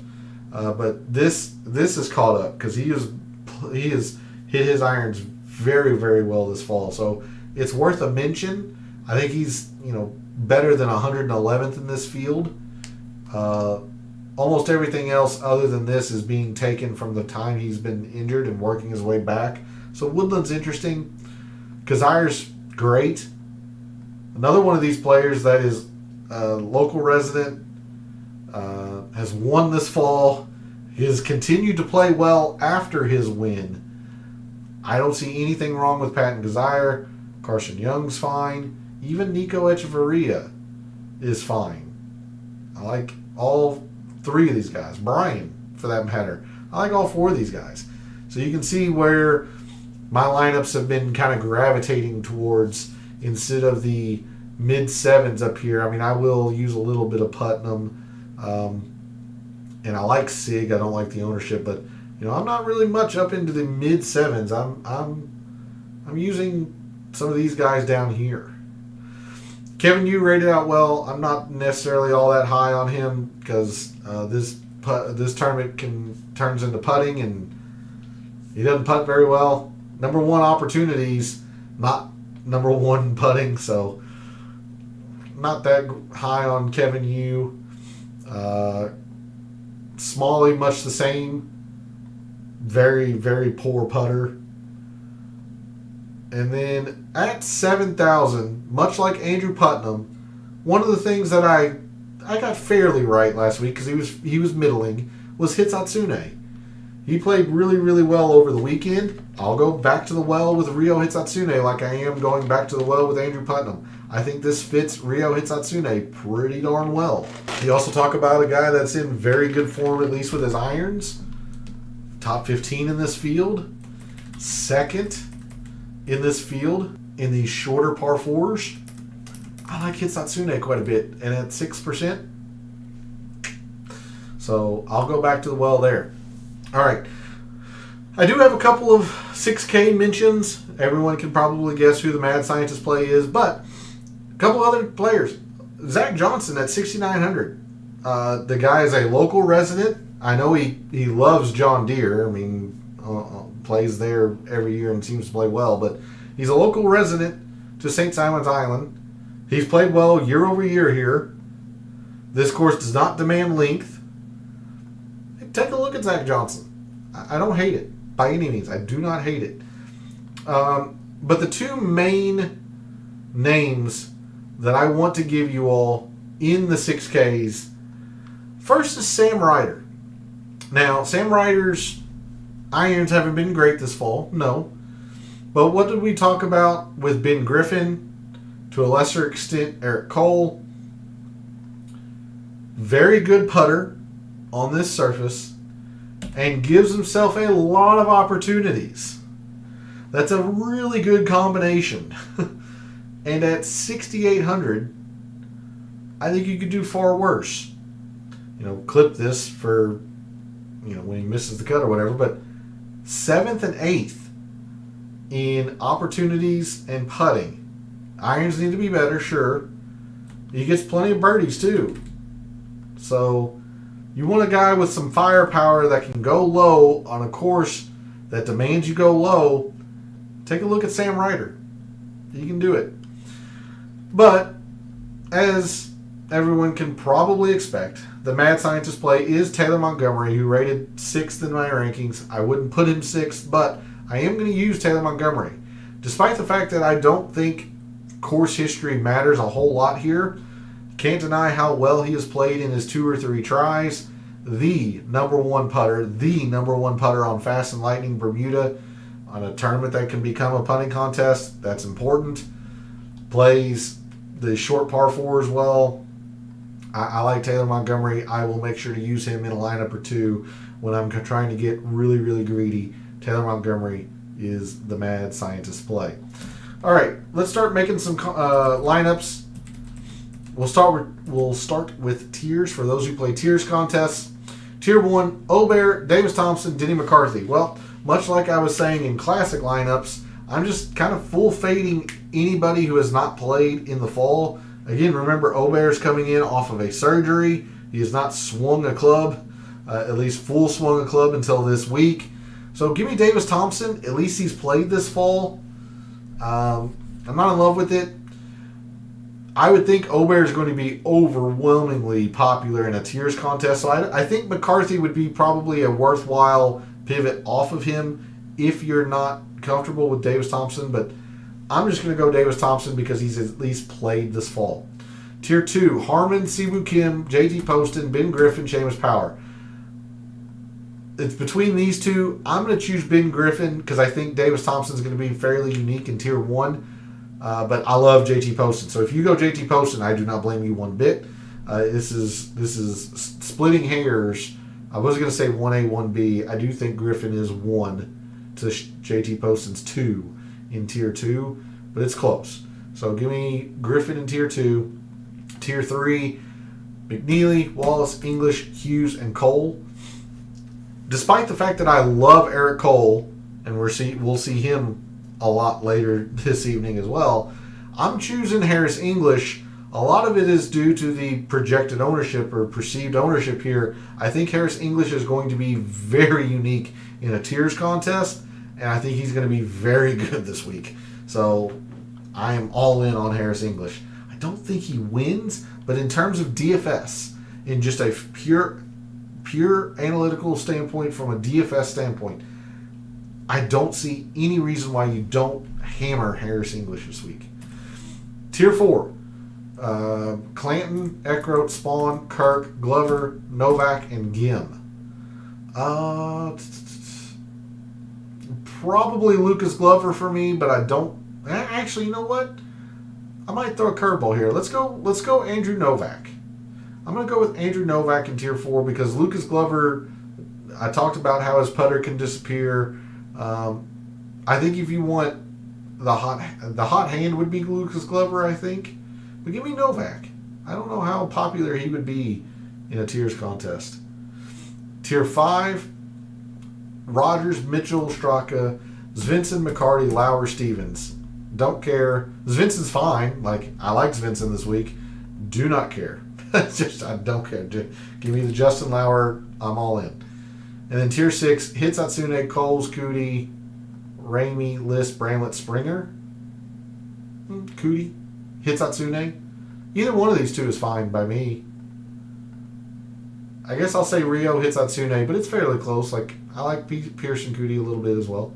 But this is caught up because he has hit his irons very, very well this fall. So it's worth a mention. I think he's better than 111th in this field. Almost everything else other than this is being taken from the time he's been injured and working his way back. So Woodland's interesting. Kazire's great. Another one of these players that is a local resident, has won this fall. He has continued to play well after his win. I don't see anything wrong with Patton Kazire. Carson Young's fine. Even Nico Echeverria is fine. I like all three of these guys. Brian, for that matter. I like all four of these guys. So you can see where my lineups have been kind of gravitating towards instead of the mid-sevens up here. I mean, I will use a little bit of Putnam. And I like Sig. I don't like the ownership, but I'm not really much up into the mid-sevens. I'm using some of these guys down here. Kevin Yu rated out well. I'm not necessarily all that high on him because this tournament turns into putting, and he doesn't putt very well. Number one opportunities, not number one putting, so not that high on Kevin Yu. Smalley, much the same. Very, very poor putter. And then at 7,000, much like Andrew Putnam, one of the things that I got fairly right last week because he was middling was Hitsatsune. He played really, really well over the weekend. I'll go back to the well with Ryo Hitsatsune like I am going back to the well with Andrew Putnam. I think this fits Ryo Hitsatsune pretty darn well. You also talk about a guy that's in very good form, at least with his irons. Top 15 in this field. Second in this field in these shorter par fours. I like Hitsatsune quite a bit. And at 6%. So I'll go back to the well there. All right. I do have a couple of 6K mentions. Everyone can probably guess who the Mad Scientist play is, but a couple other players. Zach Johnson at 6,900. The guy is a local resident. I know he loves John Deere. I mean, plays there every year and seems to play well, but he's a local resident to St. Simon's Island. He's played well year over year here. This course does not demand length. Take a look at Zach Johnson. I don't hate it by any means. I do not hate it. But the two main names that I want to give you all in the 6Ks, first is Sam Ryder. Now, Sam Ryder's irons haven't been great this fall, no. But what did we talk about with Ben Griffin? To a lesser extent, Eric Cole. Very good putter on this surface and gives himself a lot of opportunities. That's a really good combination. And at 6,800, I think you could do far worse. Clip this for, when he misses the cut or whatever, but 7th and 8th in opportunities and putting. Irons need to be better, sure. He gets plenty of birdies, too. So, you want a guy with some firepower that can go low on a course that demands you go low. Take a look at Sam Ryder. He can do it. But, as everyone can probably expect, the Mad Scientist play is Taylor Montgomery, who rated 6th in my rankings. I wouldn't put him 6th, but I am going to use Taylor Montgomery. Despite the fact that I don't think course history matters a whole lot here, can't deny how well he has played in his 2 or 3 tries. the number one putter on Fast and Lightning Bermuda, on a tournament that can become a putting contest. That's important. Plays the short par 4 as well. I like Taylor Montgomery. I will make sure to use him in a lineup or two when I'm trying to get really, really greedy. Taylor Montgomery is the mad scientist play. All right, let's start making some lineups. We'll start with tiers for those who play tiers contests. Tier 1, Obear, Davis Thompson, Denny McCarthy. Well, much like I was saying in classic lineups, I'm just kind of full fading anybody who has not played in the fall. Again, remember, Obear's coming in off of a surgery. He has not swung a club, at least full swung a club until this week. So give me Davis Thompson. At least he's played this fall. I'm not in love with it. I would think Obear is going to be overwhelmingly popular in a tiers contest. So I think McCarthy would be probably a worthwhile pivot off of him if you're not comfortable with Davis Thompson. But I'm just going to go Davis Thompson because he's at least played this fall. Tier 2, Harman, Siwoo Kim, JT Poston, Ben Griffin, Seamus Power. It's between these two. I'm going to choose Ben Griffin because I think Davis Thompson is going to be fairly unique in Tier 1. But I love JT Poston. So if you go JT Poston, I do not blame you one bit. This is splitting hairs. I was going to say 1A, 1B. I do think Griffin is 1 to JT Poston's 2 in Tier 2. But it's close. So give me Griffin in Tier 2. Tier 3, McNeely, Wallace, English, Hughes, and Cole. Despite the fact that I love Eric Cole, and we'll see him a lot later this evening as well, I'm choosing Harris English. A lot of it is due to the projected ownership or perceived ownership here. I think Harris English is going to be very unique in a tiers contest, and I think he's going to be very good this week. So I am all in on Harris English. I don't think he wins, but in terms of DFS, in just a pure analytical standpoint, from a DFS standpoint, I don't see any reason why you don't hammer Harris English this week. Tier 4, Clanton, Eckroat, Spawn, Kirk, Glover, Novak, and Gim. Probably Lucas Glover for me, but I don't. Actually, you know what? I might throw a curveball here. Let's go Andrew Novak. I'm going to go with Andrew Novak in Tier 4 because Lucas Glover, I talked about how his putter can disappear. I think if you want the hot hand would be Lucas Glover, I think. But give me Novak. I don't know how popular he would be in a tiers contest. Tier 5, Rogers, Mitchell, Straka, Svensson, McCarty, Lauer, Stevens. Don't care. Svensson's fine. I like Svensson this week. Do not care. I don't care. Give me the Justin Lauer. I'm all in. And then Tier 6, Hitsatsune, Coles, Cootie, Ramey, List, Bramlett, Springer. Cootie, Hitsatsune. Either one of these two is fine by me. I guess I'll say Rio, Hitsatsune, but it's fairly close. I like Pearson Cootie a little bit as well.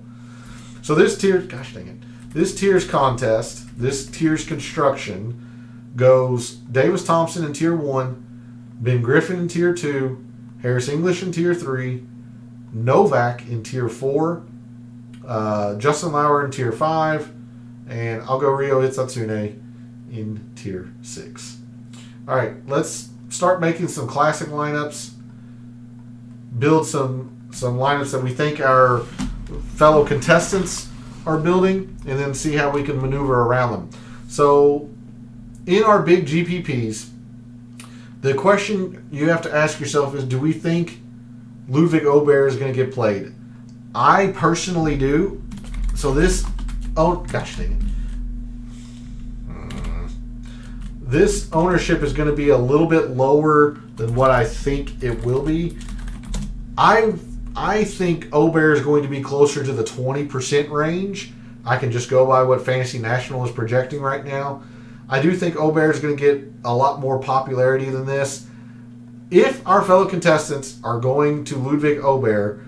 So this tier, gosh dang it. This tiers contest, this tiers construction goes Davis Thompson in Tier 1, Ben Griffin in Tier 2, Harris English in Tier 3, Novak in Tier 4, Justin Lauer in Tier 5, and I'll go Rio Hitsatsune in Tier 6. All right, let's start making some classic lineups, build some lineups that we think our fellow contestants are building, and then see how we can maneuver around them. So in our big GPPs, the question you have to ask yourself is, do we think Ludwig Obear is going to get played? I personally do. So this, gosh dang it. This ownership is going to be a little bit lower than what I think it will be. I think Obear is going to be closer to the 20% range. I can just go by what Fantasy National is projecting right now. I do think Obear is going to get a lot more popularity than this. If our fellow contestants are going to Ludwig Obear,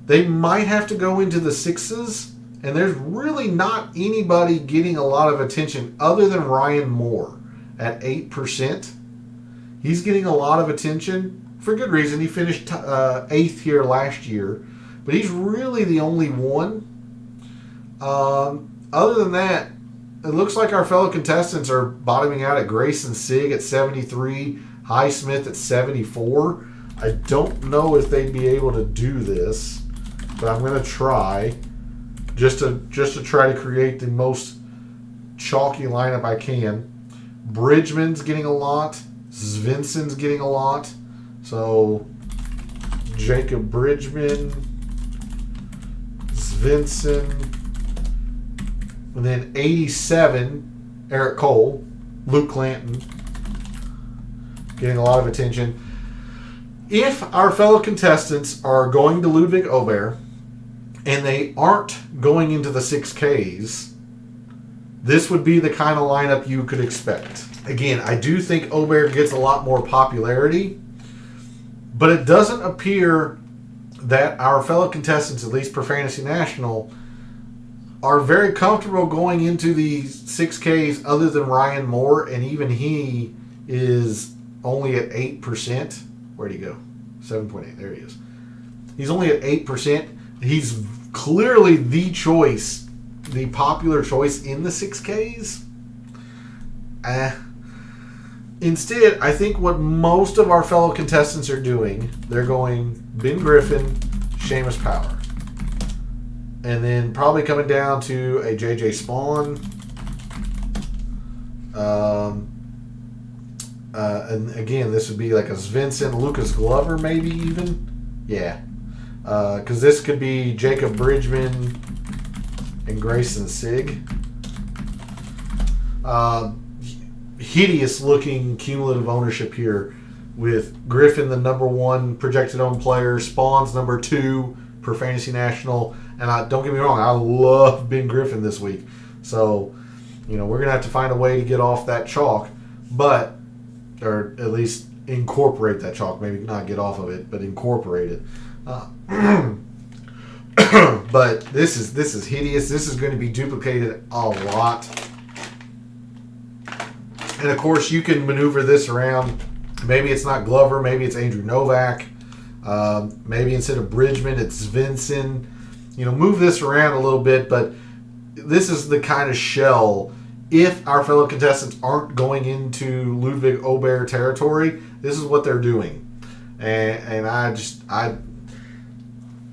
they might have to go into the 6s, and there's really not anybody getting a lot of attention other than Ryan Moore at 8%. He's getting a lot of attention for good reason. He finished 8th here last year, but he's really the only one. Other than that, it looks like our fellow contestants are bottoming out at Grayson Sigg at 73, Highsmith at 74. I don't know if they'd be able to do this, but I'm going to try just to try to create the most chalky lineup I can. Bridgman's getting a lot. Svensson's getting a lot. So Jacob Bridgman, Svensson, and then 87, Eric Cole, Luke Clanton, getting a lot of attention. If our fellow contestants are going to Ludwig Aubert and they aren't going into the 6Ks, this would be the kind of lineup you could expect. Again, I do think Aubert gets a lot more popularity, but it doesn't appear that our fellow contestants, at least per Fantasy National, are very comfortable going into the 6Ks other than Ryan Moore, and even he is only at 8%. Where'd he go? 7.8. There he is. He's only at 8%. He's clearly the choice, the popular choice in the 6Ks. Instead, I think what most of our fellow contestants are doing, they're going Ben Griffin, Seamus Power. And then probably coming down to a JJ Spawn. And again, this would be like a Svensson, Lucas Glover, maybe even. Yeah. Because this could be Jacob Bridgman and Grayson Sigg. Hideous looking cumulative ownership here with Griffin the number 1 projected owned player, Spawn's number 2 per Fantasy National, and don't get me wrong, I love Ben Griffin this week. So, we're going to have to find a way to get off that chalk, or at least incorporate that chalk. Maybe not get off of it, but incorporate it. But this is hideous. This is going to be duplicated a lot. And of course, you can maneuver this around. Maybe it's not Glover. Maybe it's Andrew Novak. Maybe instead of Bridgman, it's Svensson. Move this around a little bit. But this is the kind of shell. If our fellow contestants aren't going into Ludwig Aubert territory, this is what they're doing. And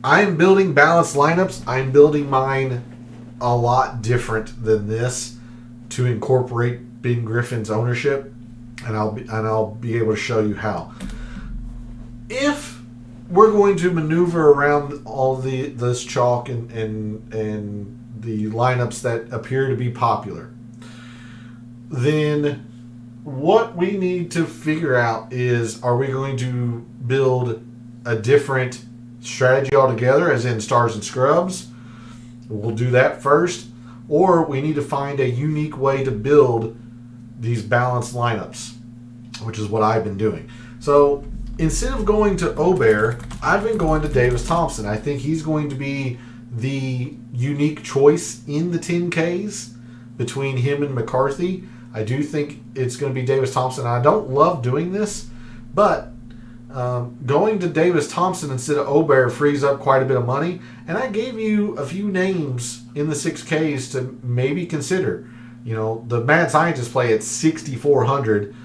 I'm building balanced lineups. I'm building mine a lot different than this to incorporate Ben Griffin's ownership, and I'll be able to show you how. If we're going to maneuver around all this chalk and the lineups that appear to be popular, then what we need to figure out is, are we going to build a different strategy altogether, as in stars and scrubs? We'll do that first. Or we need to find a unique way to build these balanced lineups, which is what I've been doing. So instead of going to Aubert, I've been going to Davis Thompson. I think he's going to be the unique choice in the 10Ks between him and McCarthy. I do think it's going to be Davis Thompson. I don't love doing this, but going to Davis Thompson instead of Aubert frees up quite a bit of money. And I gave you a few names in the 6Ks to maybe consider. The Mad Scientist play at 6,400.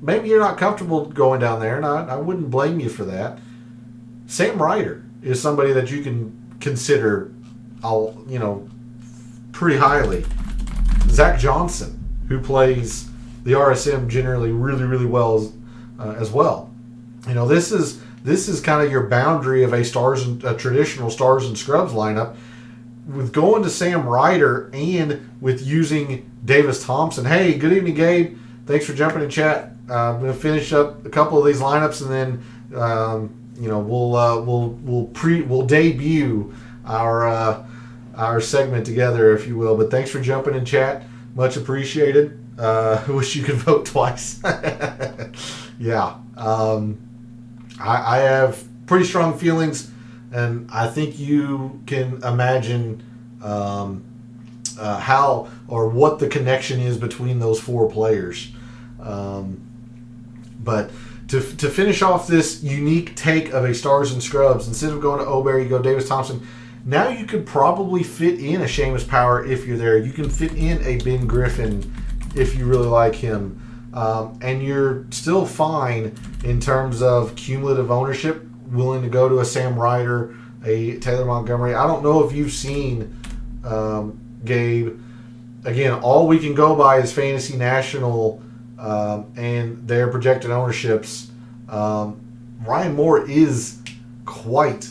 Maybe you're not comfortable going down there, and I wouldn't blame you for that. Sam Ryder is somebody that you can consider, pretty highly. Zach Johnson, who plays the RSM generally really, really well as well. This is kind of your boundary of a traditional stars and scrubs lineup. With going to Sam Ryder and with using Davis Thompson. Hey, good evening, Gabe. Thanks for jumping in chat. I'm going to finish up a couple of these lineups, and then we'll debut our segment together, if you will. But thanks for jumping in chat. Much appreciated. I wish you could vote twice. Yeah. I have pretty strong feelings, and I think you can imagine how or what the connection is between those 4 players. But to finish off this unique take of a Stars and Scrubs, instead of going to Oberry, you go Davis Thompson. Now you could probably fit in a Seamus Power if you're there. You can fit in a Ben Griffin if you really like him. And you're still fine in terms of cumulative ownership, willing to go to a Sam Ryder, a Taylor Montgomery. I don't know if you've seen, Gabe. Again, all we can go by is Fantasy National and their projected ownerships. Ryan Moore is quite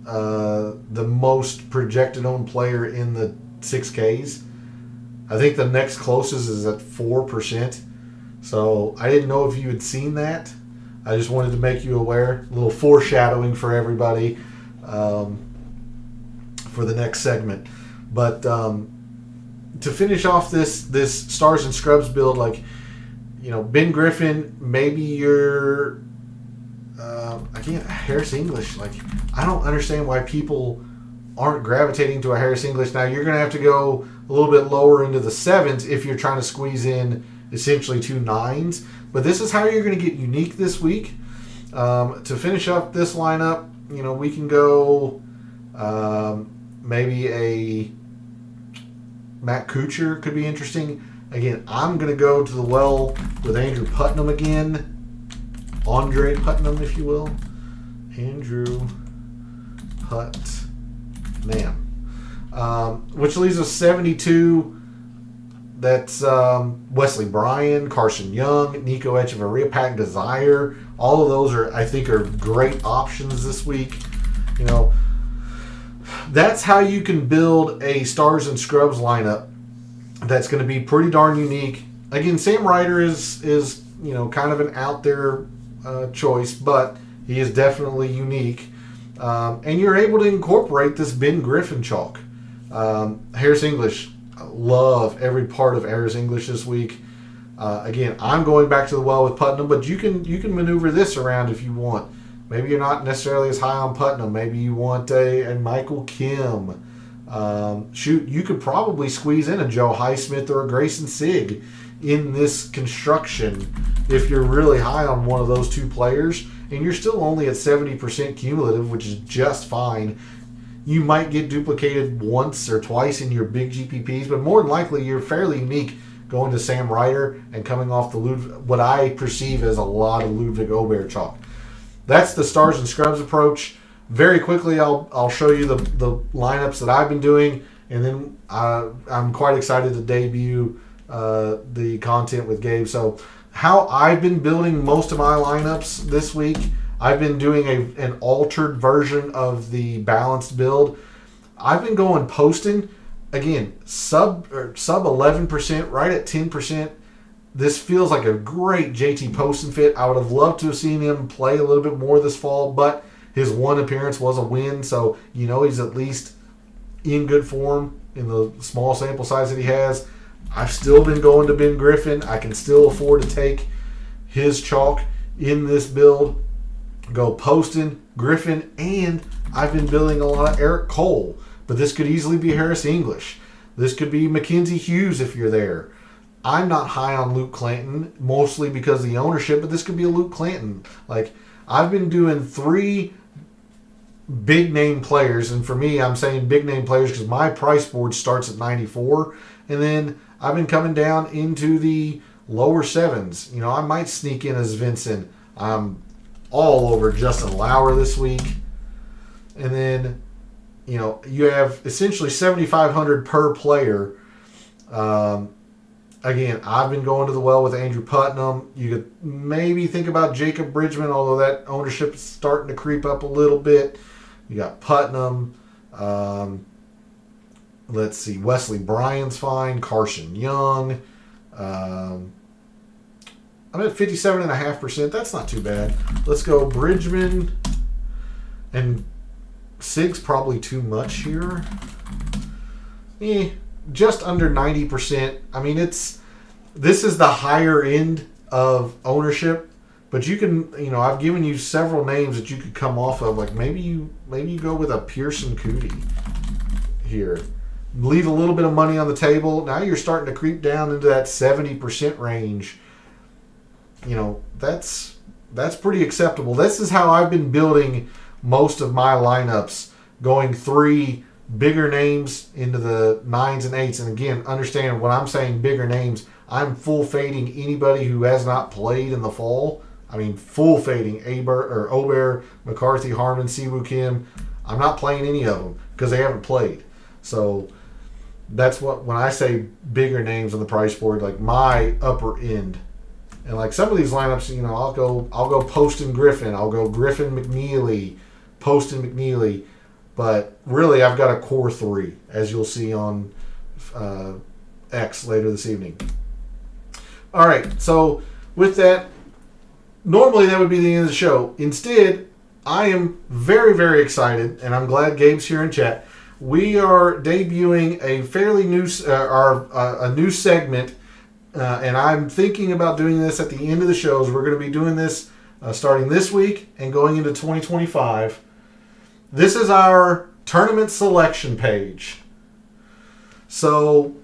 the most projected owned player in the 6Ks. I think the next closest is at 4%. So I didn't know if you had seen that. I just wanted to make you aware. A little foreshadowing for everybody for the next segment. But to finish off this Stars and Scrubs build, like, Ben Griffin, maybe you're again, Harris English. Like, I don't understand why people aren't gravitating to a Harris English. Now you're going to have to go a little bit lower into the 7s if you're trying to squeeze in essentially 2 9s. But this is how you're going to get unique this week. To finish up this lineup, we can go maybe a Matt Kuchar could be interesting. Again, I'm going to go to the well with Andrew Putnam again. Andre Putnam, if you will. Andrew Putnam. Which leaves us 72. That's Wesley Bryan, Carson Young, Nico Echeverria, Pat Desire. All of those I think are great options this week. That's how you can build a Stars and Scrubs lineup that's going to be pretty darn unique. Again, Sam Ryder is kind of an out there choice, but he is definitely unique. And you're able to incorporate this Ben Griffin chalk. Harris English, I love every part of Harris English this week. Again, I'm going back to the well with Putnam, but you can maneuver this around if you want. Maybe you're not necessarily as high on Putnam. Maybe you want a Michael Kim. You could probably squeeze in a Joe Highsmith or a Grayson Sigg in this construction if you're really high on one of those two players, and you're still only at 70% cumulative, which is just fine. You might get duplicated once or twice in your big GPPs, but more than likely you're fairly unique going to Sam Ryder and coming off what I perceive as a lot of Ludwig Aubert chalk. That's the Stars and Scrubs approach. Very quickly, I'll show you the lineups that I've been doing, and then I'm quite excited to debut the content with Gabe. So how I've been building most of my lineups this week, I've been doing an altered version of the balanced build. I've been going Poston, again, sub 11%, right at 10%. This feels like a great JT Poston fit. I would have loved to have seen him play a little bit more this fall, but his one appearance was a win, so he's at least in good form in the small sample size that he has. I've still been going to Ben Griffin. I can still afford to take his chalk in this build. Go Poston, Griffin, and I've been building a lot of Eric Cole, but this could easily be Harris English. This could be Mackenzie Hughes if you're there. I'm not high on Luke Clanton, mostly because of the ownership, but this could be a Luke Clanton. Like, I've been doing 3 big name players, and for me, I'm saying big name players because my price board starts at 94, and then I've been coming down into the lower 7s. I might sneak in as Vincent. I'm all over Justin Lauer this week, and then you have essentially 7,500 per player. Again, I've been going to the well with Andrew Putnam. You could maybe think about Jacob Bridgman, although that ownership is starting to creep up a little bit. You got Putnam. Let's see. Wesley Bryan's fine. Carson Young. I'm at 57.5%. That's not too bad. Let's go Bridgman. And Sig's probably too much here. Just under 90%. I mean, this is the higher end of ownership, but you can, I've given you several names that you could come off of. Like maybe you go with a Pearson Coody here. Leave a little bit of money on the table. Now you're starting to creep down into that 70% range. that's pretty acceptable. This is how I've been building most of my lineups, going 3 bigger names into the 9s and 8s. And again, understand when I'm saying bigger names, I'm full fading anybody who has not played in the fall. I mean, full fading Obear, McCarthy, Harmon, Siwoo Kim. I'm not playing any of them because they haven't played. So that's when I say bigger names on the price board, like my upper end. And like some of these lineups, I'll go Poston Griffin, I'll go Griffin McNeely, Poston McNeely, but really I've got a core 3, as you'll see on X later this evening. All right, so with that, normally that would be the end of the show. Instead, I am very, very excited, and I'm glad Gabe's here in chat. We are debuting a fairly new, a new segment. And I'm thinking about doing this at the end of the shows. We're going to be doing this starting this week and going into 2025. This is our tournament selection page. So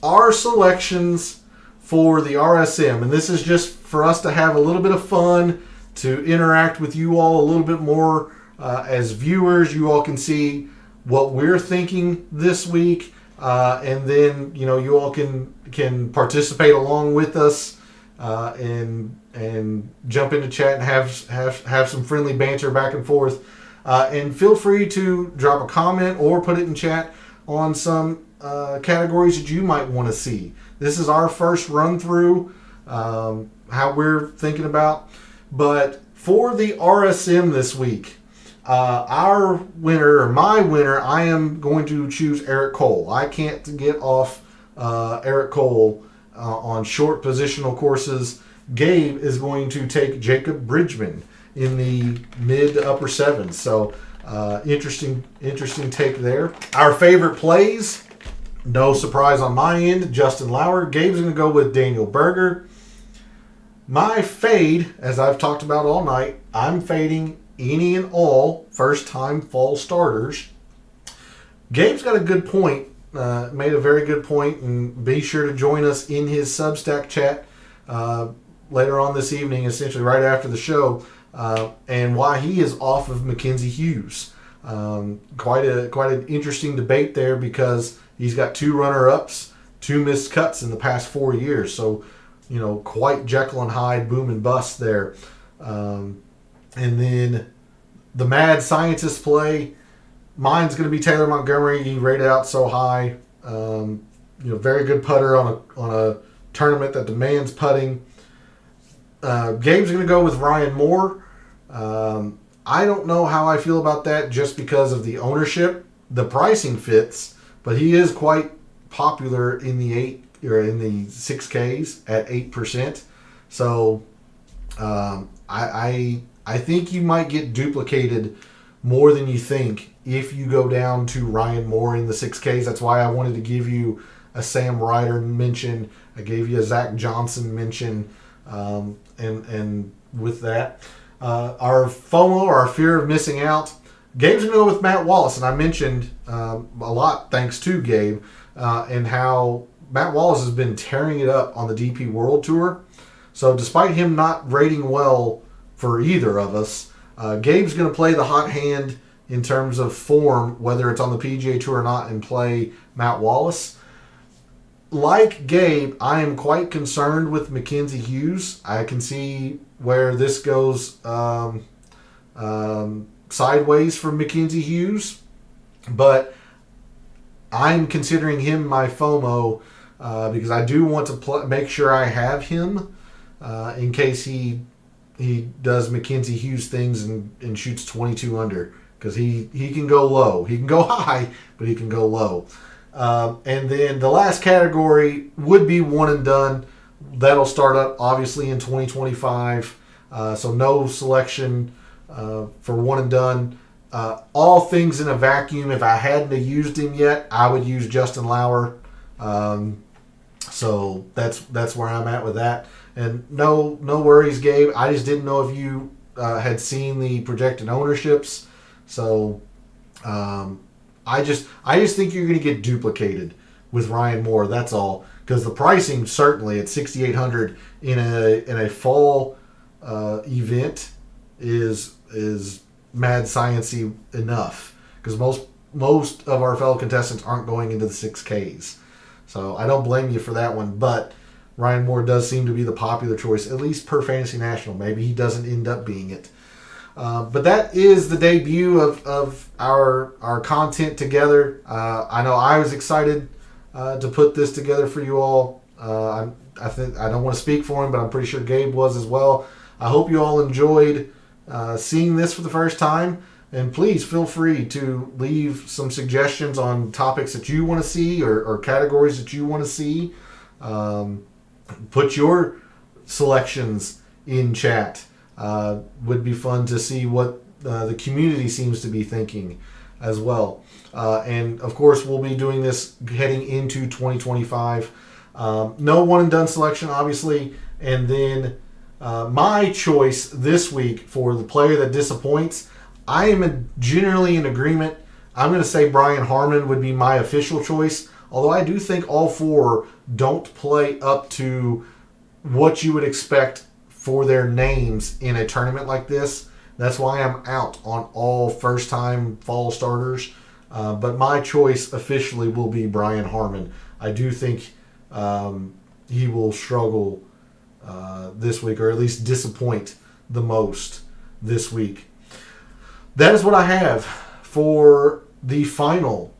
our selections for the RSM, and this is just for us to have a little bit of fun, to interact with you all a little bit more as viewers. You all can see what we're thinking this week. And then you all can participate along with us and jump into chat and have some friendly banter back and forth. And feel free to drop a comment or put it in chat on some categories that you might want to see. This is our first run through how we're thinking about. But for the RSM this week, our winner, or my winner, I am going to choose Eric Cole. I can't get off Eric Cole on short positional courses. Gabe is going to take Jacob Bridgman in the mid to upper 7s. So interesting take there. Our favorite plays, no surprise on my end, Justin Lauer. Gabe's going to go with Daniel Berger. My fade, as I've talked about all night, I'm fading any and all first-time fall starters. Gabe's got a good point, made a very good point, and be sure to join us in his Substack chat later on this evening, essentially right after the show, and why he is off of Mackenzie Hughes. Quite an interesting debate there because he's got 2 runner-ups, 2 missed cuts in the past 4 years, so quite Jekyll and Hyde, boom and bust there. And then the mad scientist play, mine's going to be Taylor Montgomery. He rated out so high. Very good putter on a tournament that demands putting. Gabe's going to go with Ryan Moore. I don't know how I feel about that just because of the ownership. The pricing fits, but he is quite popular in the 6Ks at 8%. So I think you might get duplicated more than you think if you go down to Ryan Moore in the 6Ks. That's why I wanted to give you a Sam Ryder mention. I gave you a Zach Johnson mention. And with that, our FOMO, or our fear of missing out, Gabe's going to go with Matt Wallace. And I mentioned a lot thanks to Gabe and how Matt Wallace has been tearing it up on the DP World Tour. So despite him not rating well for either of us, Gabe's going to play the hot hand in terms of form, whether it's on the PGA Tour or not, and play Matt Wallace. Like Gabe, I am quite concerned with Mackenzie Hughes. I can see where this goes sideways for Mackenzie Hughes, but I'm considering him my FOMO because I do want to make sure I have him in case he does Mackenzie Hughes things and shoots 22 under, because he can go low. He can go high, but he can go low. And then the last category would be one and done. That'll start up obviously in 2025. So no selection for one and done. All things in a vacuum. If I hadn't used him yet, I would use Justin Lauer. So that's where I'm at with that. And no worries, Gabe. I just didn't know if you had seen the projected ownerships. So I just think you're going to get duplicated with Ryan Moore. That's all. because the pricing certainly at $6,800 in a fall event is mad sciencey enough, because most of our fellow contestants aren't going into the 6Ks. So I don't blame you for that one, but Ryan Moore does seem to be the popular choice, at least per Fantasy National. Maybe he doesn't end up being it. But that is the debut of our content together. I know I was excited to put this together for you all. I think I don't want to speak for him, but I'm pretty sure Gabe was as well. I hope you all enjoyed seeing this for the first time. And please feel free to leave some suggestions on topics that you want to see or categories that you want to see. Put your selections in chat. Would be fun to see what the community seems to be thinking as well. And of course, we'll be doing this heading into 2025. No one and done selection, obviously. And then my choice this week for the player that disappoints, I am generally in agreement. I'm going to say Brian Harman would be my official choice, although I do think all four don't play up to what you would expect for their names in a tournament like this. That's why I'm out on all first-time fall starters. But my choice officially will be Brian Harman. I do think he will struggle this week, or at least disappoint the most this week. That is what I have for the final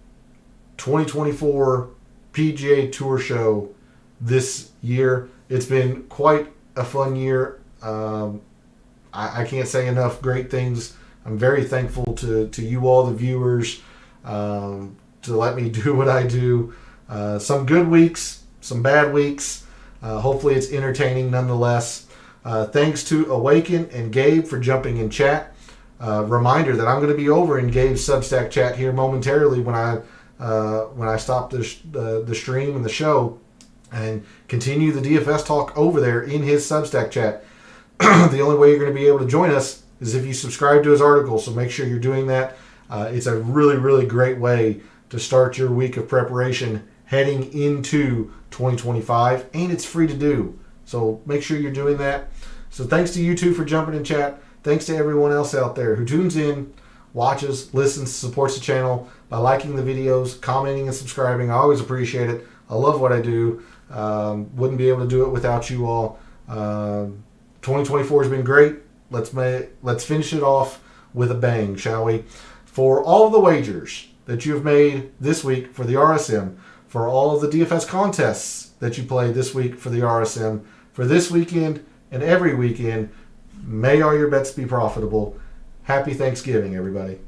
2024 PGA Tour show this year. It's been quite a fun year. I can't say enough great things. I'm very thankful to you all, the viewers, to let me do what I do. Some good weeks, some bad weeks. Hopefully it's entertaining nonetheless. Thanks to Awaken and Gabe for jumping in chat. Reminder that I'm going to be over in Gabe's Substack chat here momentarily when I stop the stream and the show, and continue the DFS talk over there in his Substack chat. The only way you're going to be able to join us is if you subscribe to his article, so make sure you're doing that. It's a really, really great way to start your week of preparation heading into 2025, and it's free to do. So make sure you're doing that. So thanks to you two for jumping in chat. Thanks to everyone else out there who tunes in, watches, listens, supports the channel by liking the videos, commenting, and subscribing. I always appreciate it. I love what I do. Wouldn't be able to do it without you all. 2024 has been great. Let's finish it off with a bang, shall we? For all of the wagers that you've made this week for the RSM, for all of the DFS contests that you played this week for the RSM, for this weekend and every weekend, may all your bets be profitable. Happy Thanksgiving, everybody.